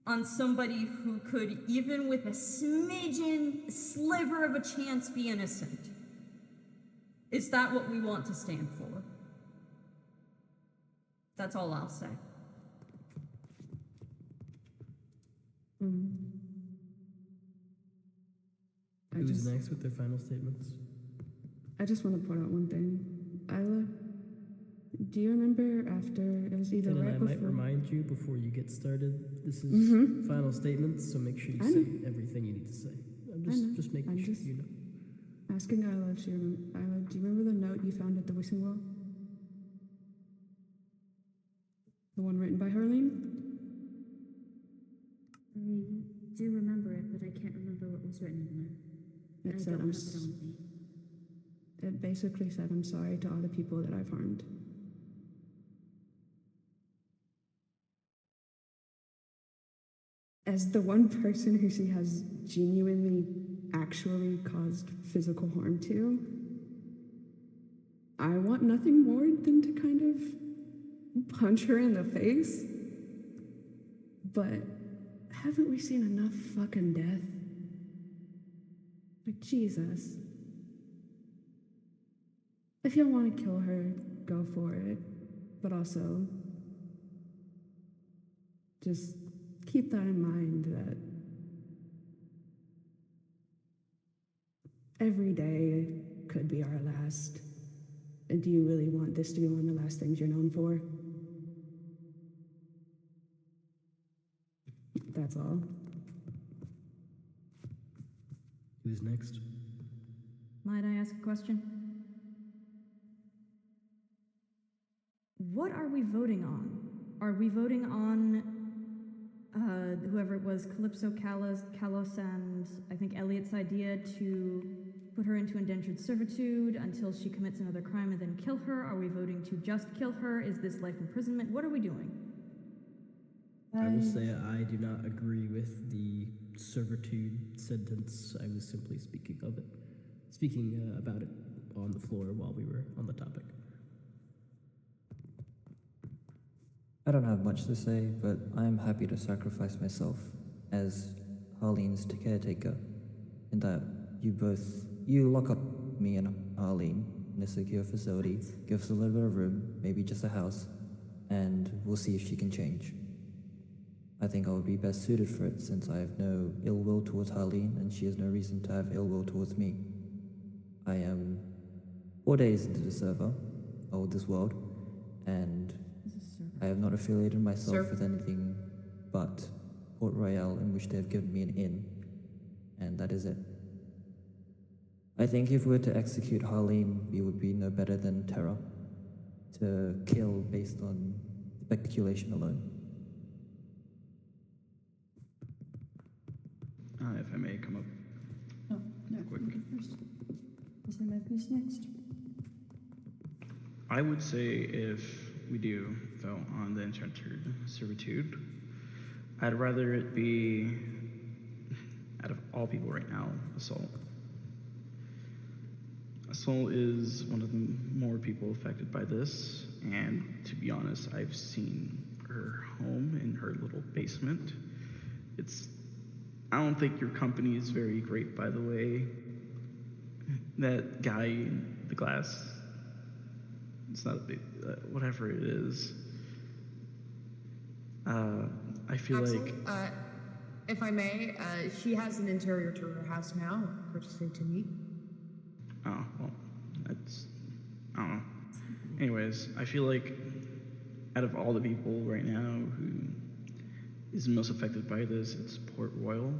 on somebody who could, even with a smidgen, sliver of a chance, be innocent. Is that what we want to stand for? That's all I'll say. Who's next with their final statements? I just want to point out one thing. Isla, do you remember after, it was either And right I before... might remind you before you get started, this is final statements, so make sure you say everything you need to say. I'm just making sure you know. Asking Isla if she remembers. Isla, do you remember the note you found at the wishing well? The one written by Harlene? I do remember it, but I can't remember what was written in there. It said, it basically said, I'm sorry to all the people that I've harmed. As the one person who she has genuinely actually caused physical harm to, I want nothing more than to kind of punch her in the face. But haven't we seen enough fucking death? Like, Jesus. If y'all want to kill her, go for it. But also, just keep that in mind that every day could be our last. And do you really want this to be one of the last things you're known for? That's all. Who's next? Might I ask a question? What are we voting on? Are we voting on whoever it was, Calypso Kalos and I think Elliot's idea to put her into indentured servitude until she commits another crime and then kill her? Are we voting to just kill her? Is this life imprisonment? What are we doing? I will say I do not agree with the servitude sentence. I was simply speaking about it on the floor while we were on the topic. I don't have much to say, but I'm happy to sacrifice myself as Harlene's caretaker, in that you lock up me and Harlene in a secure facility, give us a little bit of room, maybe just a house, and we'll see if she can change. I think I would be best suited for it, since I have no ill will towards Harlene, and she has no reason to have ill will towards me. I am 4 days into the server of this world, and I have not affiliated myself with anything but Port Royal, in which they have given me an inn, and that is it. I think if we were to execute Harlene, we would be no better than Terra, to kill based on speculation alone. If I may come up quick. First. Is my piece next? I would say if we do vote on the indentured servitude, I'd rather it be, out of all people right now, Assault. Assault is one of the more people affected by this, and to be honest, I've seen her home in her little basement. I don't think your company is very great, by the way. That guy in the glass, it's not a big, whatever it is. I feel Axel, like... if I may, she has an interior to her house now, courtesy to me. Oh, well, I don't know. Anyways, I feel like out of all the people right now who is most affected by this, it's Port Royal.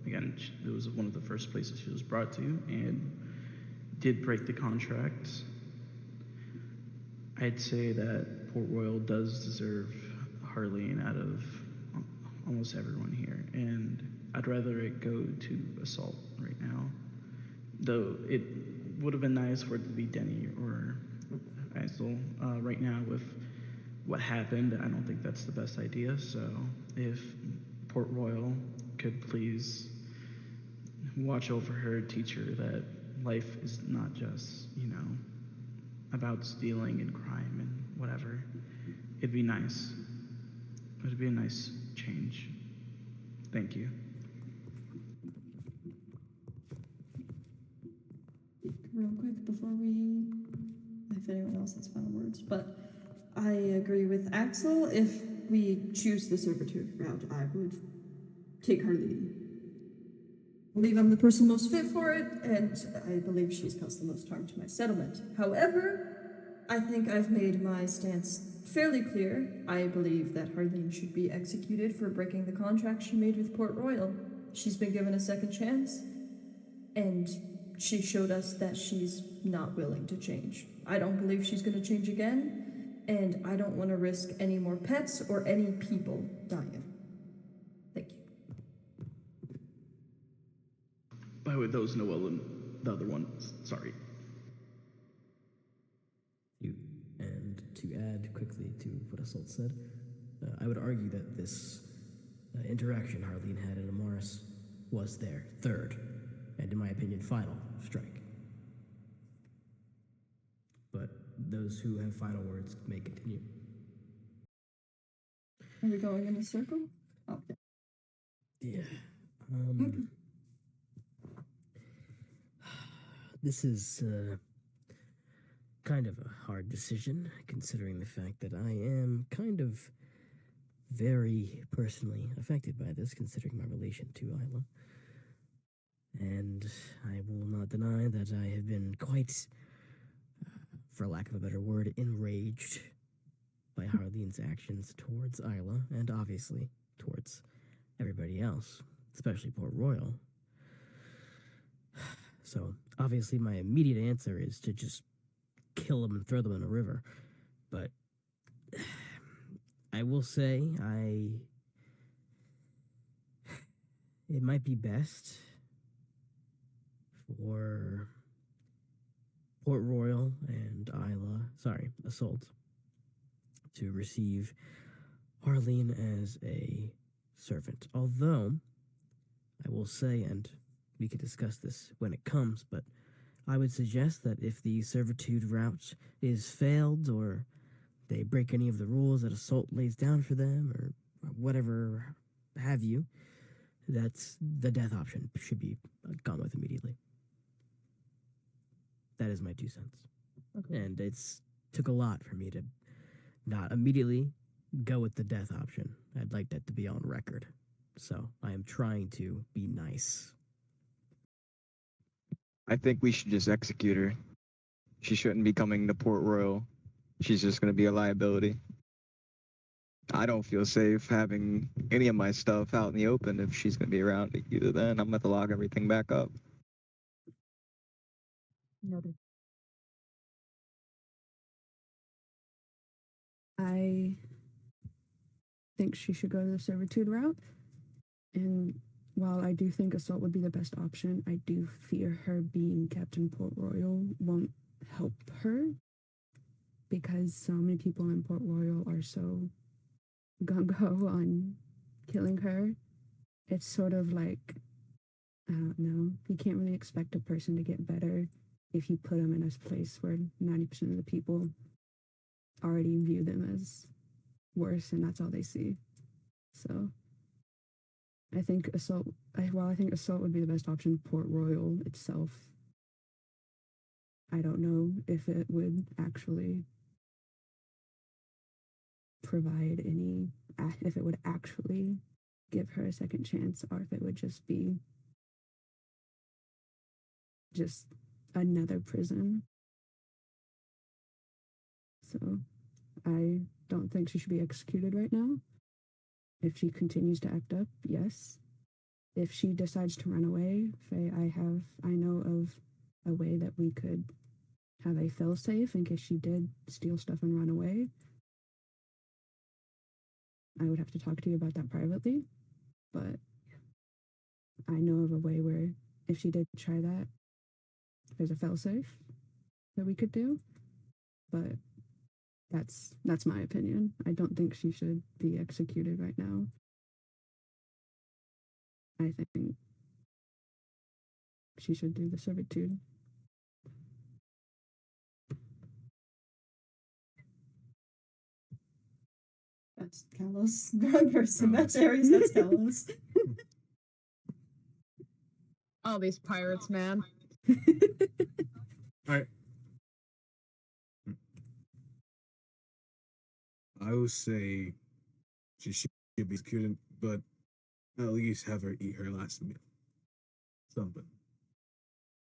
Again, it was one of the first places she was brought to and did break the contract. I'd say that Port Royal does deserve Harlene out of almost everyone here, and I'd rather it go to assault right now. Though it would have been nice for it to be Denny or Isel. Right now, with what happened, I don't think that's the best idea. So if Port Royal could please watch over her, teach her that life is not just, about stealing and crime and whatever. It'd be nice. It'd be a nice change. Thank you. Real quick before if anyone else has final words, but I agree with Axel. If we choose the servitude route, I would take Harlene. I believe I'm the person most fit for it, and I believe she's caused the most harm to my settlement. However, I think I've made my stance fairly clear. I believe that Harlene should be executed for breaking the contract she made with Port Royal. She's been given a second chance, and she showed us that she's not willing to change. I don't believe she's going to change again, and I don't want to risk any more pets or any people dying. Thank you. By the way, those Noel and the other one, sorry. And to add quickly to what Assault said, I would argue that this interaction Harlene had in Amaris was their third, and in my opinion, final strike. But those who have final words may continue. Are we going in a circle? Oh, yeah. This is kind of a hard decision, considering the fact that I am kind of very personally affected by this, considering my relation to Isla. And I will not deny that I have been quite, for lack of a better word, enraged by Harlene's actions towards Isla, and obviously towards everybody else, especially Port Royal. So, obviously my immediate answer is to just kill them and throw them in a river. But I will say it might be best for Port Royal and Assault, to receive Harlene as a servant. Although, I will say, and we can discuss this when it comes, but I would suggest that if the servitude route is failed, or they break any of the rules that Assault lays down for them, or whatever have you, that's the death option should be gone with immediately. That is my 2 cents. Okay. And it's took a lot for me to not immediately go with the death option. I'd like that to be on record. So I am trying to be nice. I think we should just execute her. She shouldn't be coming to Port Royal. She's just going to be a liability. I don't feel safe having any of my stuff out in the open if she's going to be around either then. I'm going to have to lock everything back up. Noted. I think she should go to the servitude route. And while I do think Assault would be the best option, I do fear her being Captain Port Royal won't help her, because so many people in Port Royal are so gung-ho on killing her. It's sort of like, I don't know, you can't really expect a person to get better if you put them in a place where 90% of the people already view them as worse, and that's all they see. So I think Assault would be the best option, Port Royal itself, I don't know if it would actually provide any, if it would actually give her a second chance, or if it would just be just another prison. So I don't think she should be executed right now. If she continues to act up, yes. If she decides to run away, Faye, I know of a way that we could have a fail-safe in case she did steal stuff and run away. I would have to talk to you about that privately, but I know of a way where if she did try that, there's a fail-safe that we could do. But that's my opinion. I don't think she should be executed right now. I think she should do the servitude. That's callous. Wrong person. That's Aries. That's callous. All these pirates, man. Alright. I would say she should be executed, but at least have her eat her last meal. Something.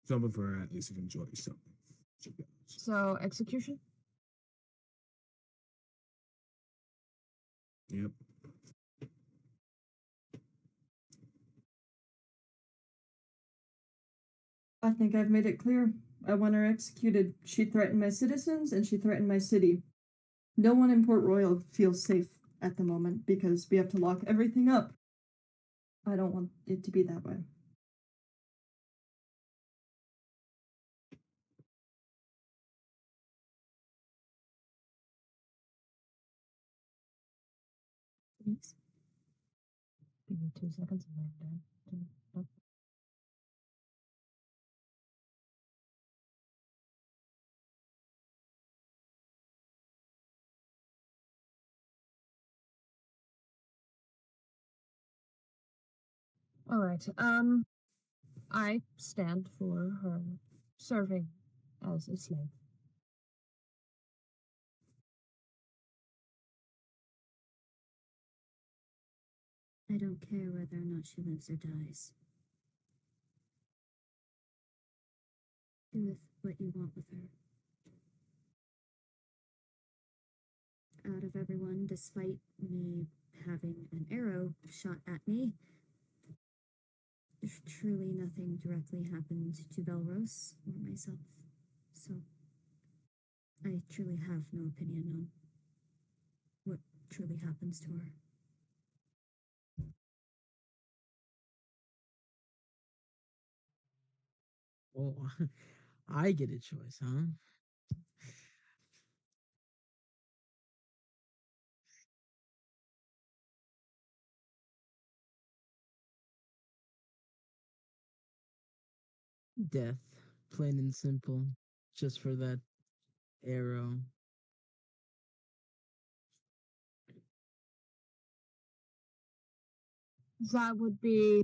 Something for her at least to enjoy something. So, execution? Yep. I think I've made it clear. I want her executed. She threatened my citizens and she threatened my city. No one in Port Royal feels safe at the moment because we have to lock everything up. I don't want it to be that way. Please. Give me 2 seconds and I'm done. All right. I stand for her serving as a slave. I don't care whether or not she lives or dies. Do with what you want with her. Out of everyone, despite me having an arrow shot at me, truly nothing directly happened to Belros or myself. So, I truly have no opinion on what truly happens to her. Well, I get a choice, huh? Death, plain and simple, just for that arrow. That would be,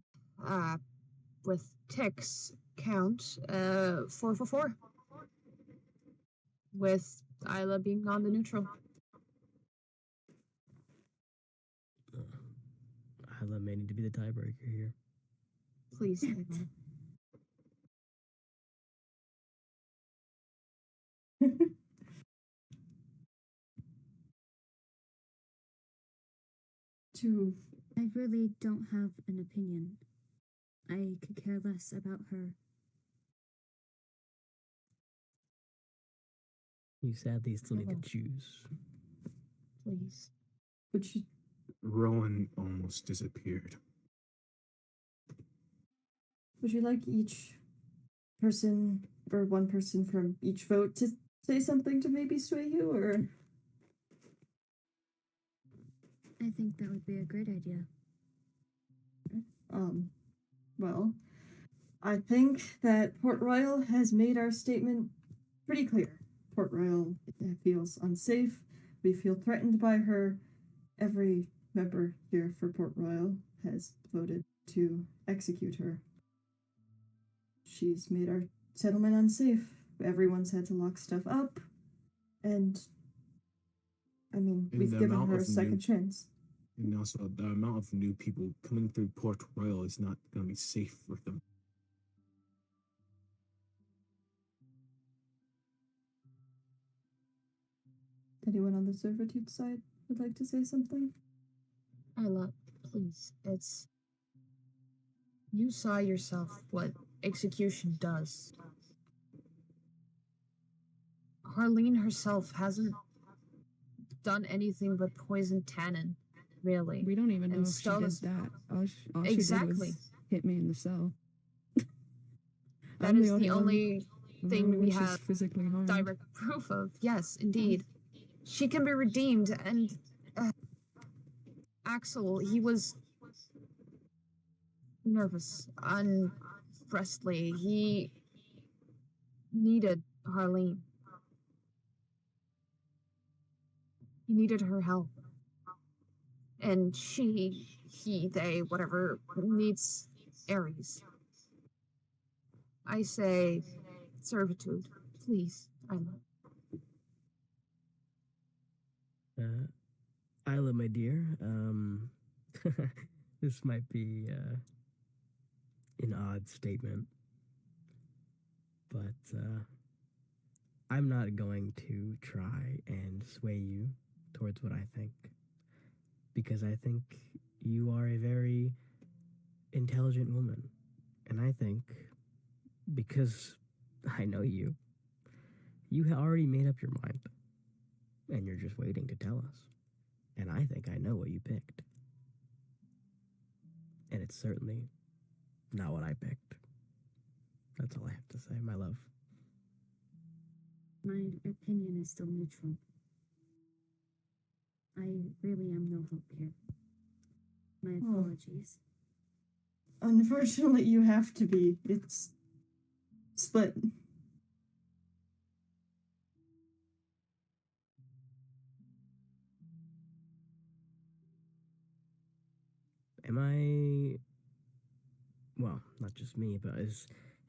with ticks count, 4 for 4. With Isla being on the neutral. Isla may need to be the tiebreaker here. Please, Isla. I really don't have an opinion. I could care less about her. You sadly still need to choose. Please. Would you? Rowan almost disappeared. Would you like each person or one person from each vote to say something to maybe sway you, or? I think that would be a great idea. Well, I think that Port Royal has made our statement pretty clear. Port Royal feels unsafe. We feel threatened by her. Every member here for Port Royal has voted to execute her. She's made our settlement unsafe. Everyone's had to lock stuff up. And, I mean, we've given her a second chance. And also, the amount of new people coming through Port Royal is not going to be safe for them. Anyone on the servitude side would like to say something? Isla, please, you saw yourself what execution does. Harlene herself hasn't done anything but poison Tannen, really. We don't even know And if she did Stella's- that. All she did Exactly. was hit me in the cell. That is the only I'm the thing only we one she's have physically harmed. direct proof of. Yes, indeed. She can be redeemed, and Axel, he was nervous, unrestly. He needed Harlene. He needed her help. And they, whatever, needs Ares. I say, servitude, please, Isla. Isla, my dear, this might be an odd statement, but I'm not going to try and sway you towards what I think, because I think you are a very intelligent woman, and I think, because I know you, you already made up your mind, and you're just waiting to tell us. And I think I know what you picked. And it's certainly not what I picked. That's all I have to say, my love. My opinion is still neutral. I really am no help here. My apologies. Unfortunately, you have to be. It's split. Am I, well, not just me, but is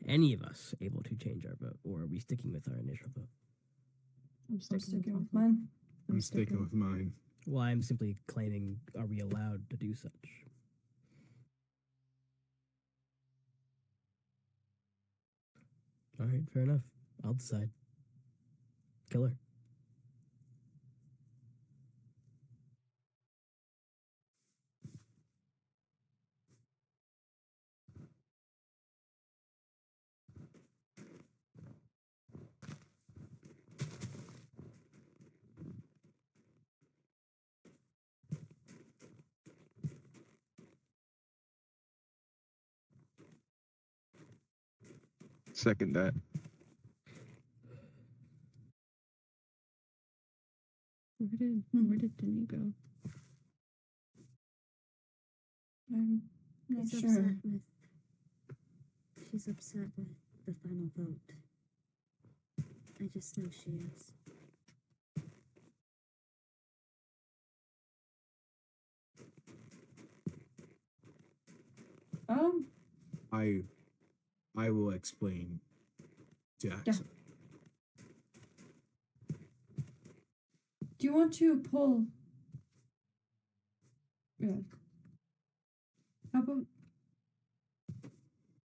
any of us able to change our vote, or are we sticking with our initial vote? I'm sticking with mine. I'm sticking with mine. Well, I'm simply claiming, are we allowed to do such? All right, fair enough. I'll decide. Kill her. Second that. Where did Denny go? I'm not She's sure. She's upset with the final vote. I just know she is. I will explain to Axel. Do you want to pull? Yeah. How about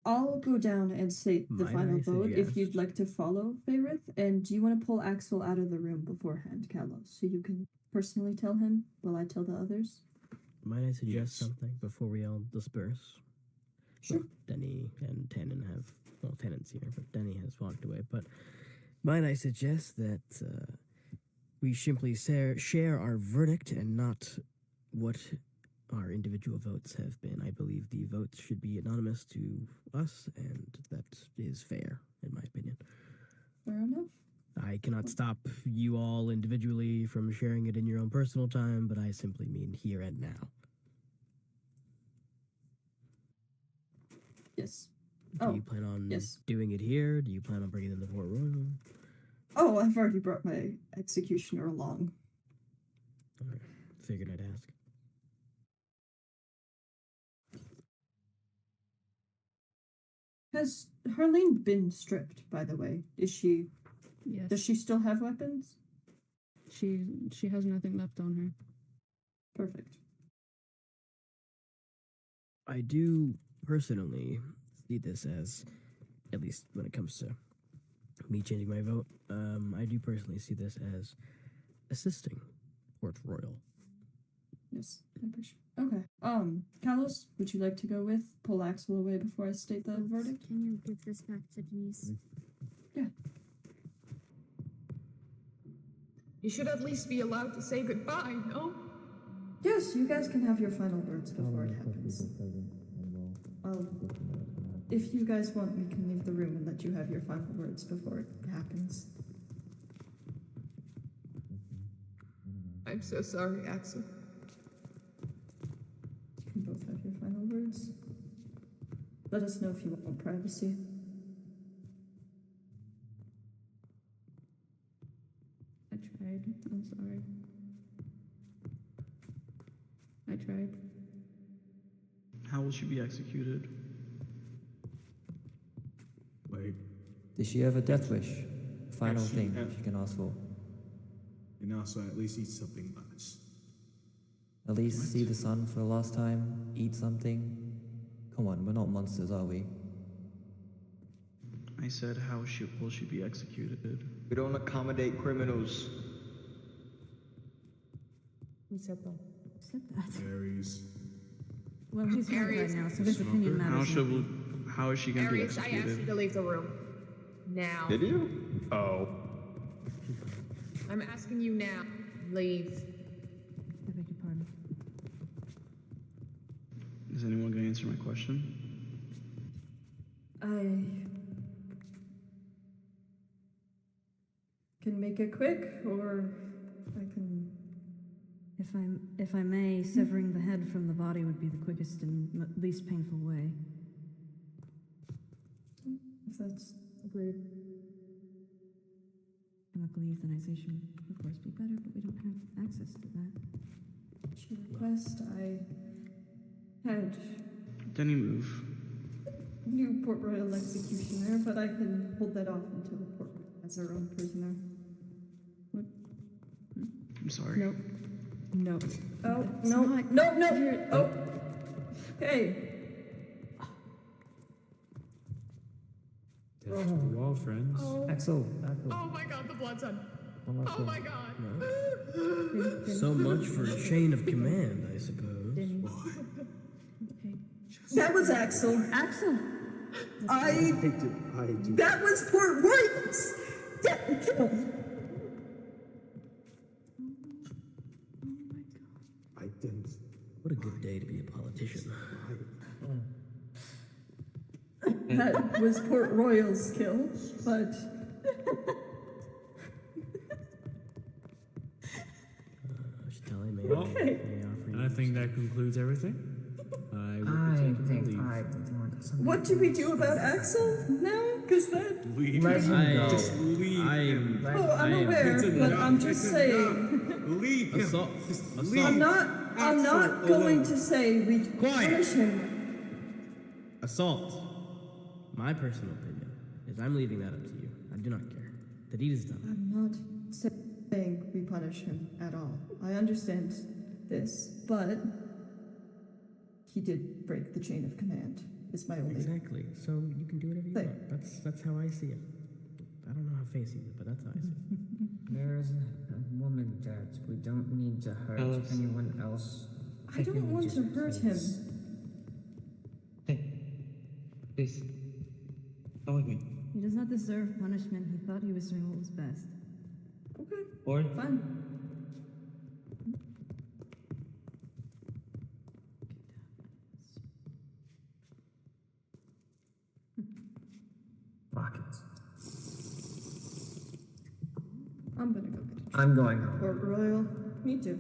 I'll go down and state the Might final I vote if suggest- you'd like to follow Faerith. And do you want to pull Axel out of the room beforehand, Kalos, so you can personally tell him while I tell the others? Might I suggest Yes. something before we all disperse? Sure. Well, Denny and Tannen have, well, Tannen's here, but Denny has walked away. But might I suggest that we simply share our verdict and not what our individual votes have been. I believe the votes should be anonymous to us, and that is fair, in my opinion. Fair enough. I cannot stop you all individually from sharing it in your own personal time, but I simply mean here and now. Yes. Do you plan on doing it here? Do you plan on bringing them to Port Royal? Oh, I've already brought my executioner along. All right. Figured I'd ask. Has Harlene been stripped, by the way? Is she? Yes. Does she still have weapons? She has nothing left on her. Perfect. I do personally see this as, at least when it comes to me changing my vote, I do personally see this as assisting Port Royal. Yes, I appreciate. Okay. Kalos, would you like to go with pull Axel away before I state the verdict? Can you give this back to Denise? Yeah. You should at least be allowed to say goodbye, no? Yes, you guys can have your final words before it happens. If you guys want, we can leave the room and let you have your final words before it happens. I'm so sorry, Axel. You can both have your final words. Let us know if you want privacy. I tried. I'm sorry. I tried. How will she be executed? Like, Did she have a death wish? Final Actually, thing she can ask for. and also at least eat something nice. At least see the sun for the last time, eat something. Come on, we're not monsters, are we? I said, will she be executed? We don't accommodate criminals. Who said that? Said that. Aries. Well, he's here right now, so his opinion How matters. how is she gonna be Arius, I asked you executed? to leave the room. Now. Did you? Oh. I'm asking you now. Leave. I beg your pardon. Is anyone gonna answer my question? I can make it quick, or I can. If I may, severing the head from the body would be the quickest and least painful way. If that's Agreed. Chemical euthanization would, of course, be better, but we don't have access to that. your request, I had Denny, move. new Port Royal executioner, but I can hold that off until Port Royal has our own prisoner. I'm sorry. Nope. No. Oh, That's no, not- no. Oh, okay. Death to the wall, friends. Axel, Oh my god, the blood's on. Oh my god. So much for a chain of command, I suppose. That was Axel. Axel! That was Port Royal's. I didn't. What a good day to be a politician. That was Port Royal's kill, but Should tell him, Well, may and I think that concludes everything. I will be I taking think leave. I want something. what do we do about Axel now? Because that. Leave. Let him go. Just leave him. Oh, I'm aware, It's but enough. I'm just It's saying. enough. Leave him. Assault. Just Assault. leave. I'm not Axel going alone. to say we Quiet. punish him. Assault. My personal opinion is I'm leaving that up to you. I do not care. The deed is done. I'm not saying we punish him at all. I understand this, but he did break the chain of command. Is my only. Exactly. So you can do whatever you want. That's how I see it. I don't know how Faye sees it, but that's how I see it. There's a woman dead. We don't need to hurt Alice. anyone else. I don't want to hurt him. Hey, please, come with me. He does not deserve punishment. He thought he was doing what was best. Okay, Or fine. Rockets. I'm gonna go get I'm going home. Port Royal. Me too.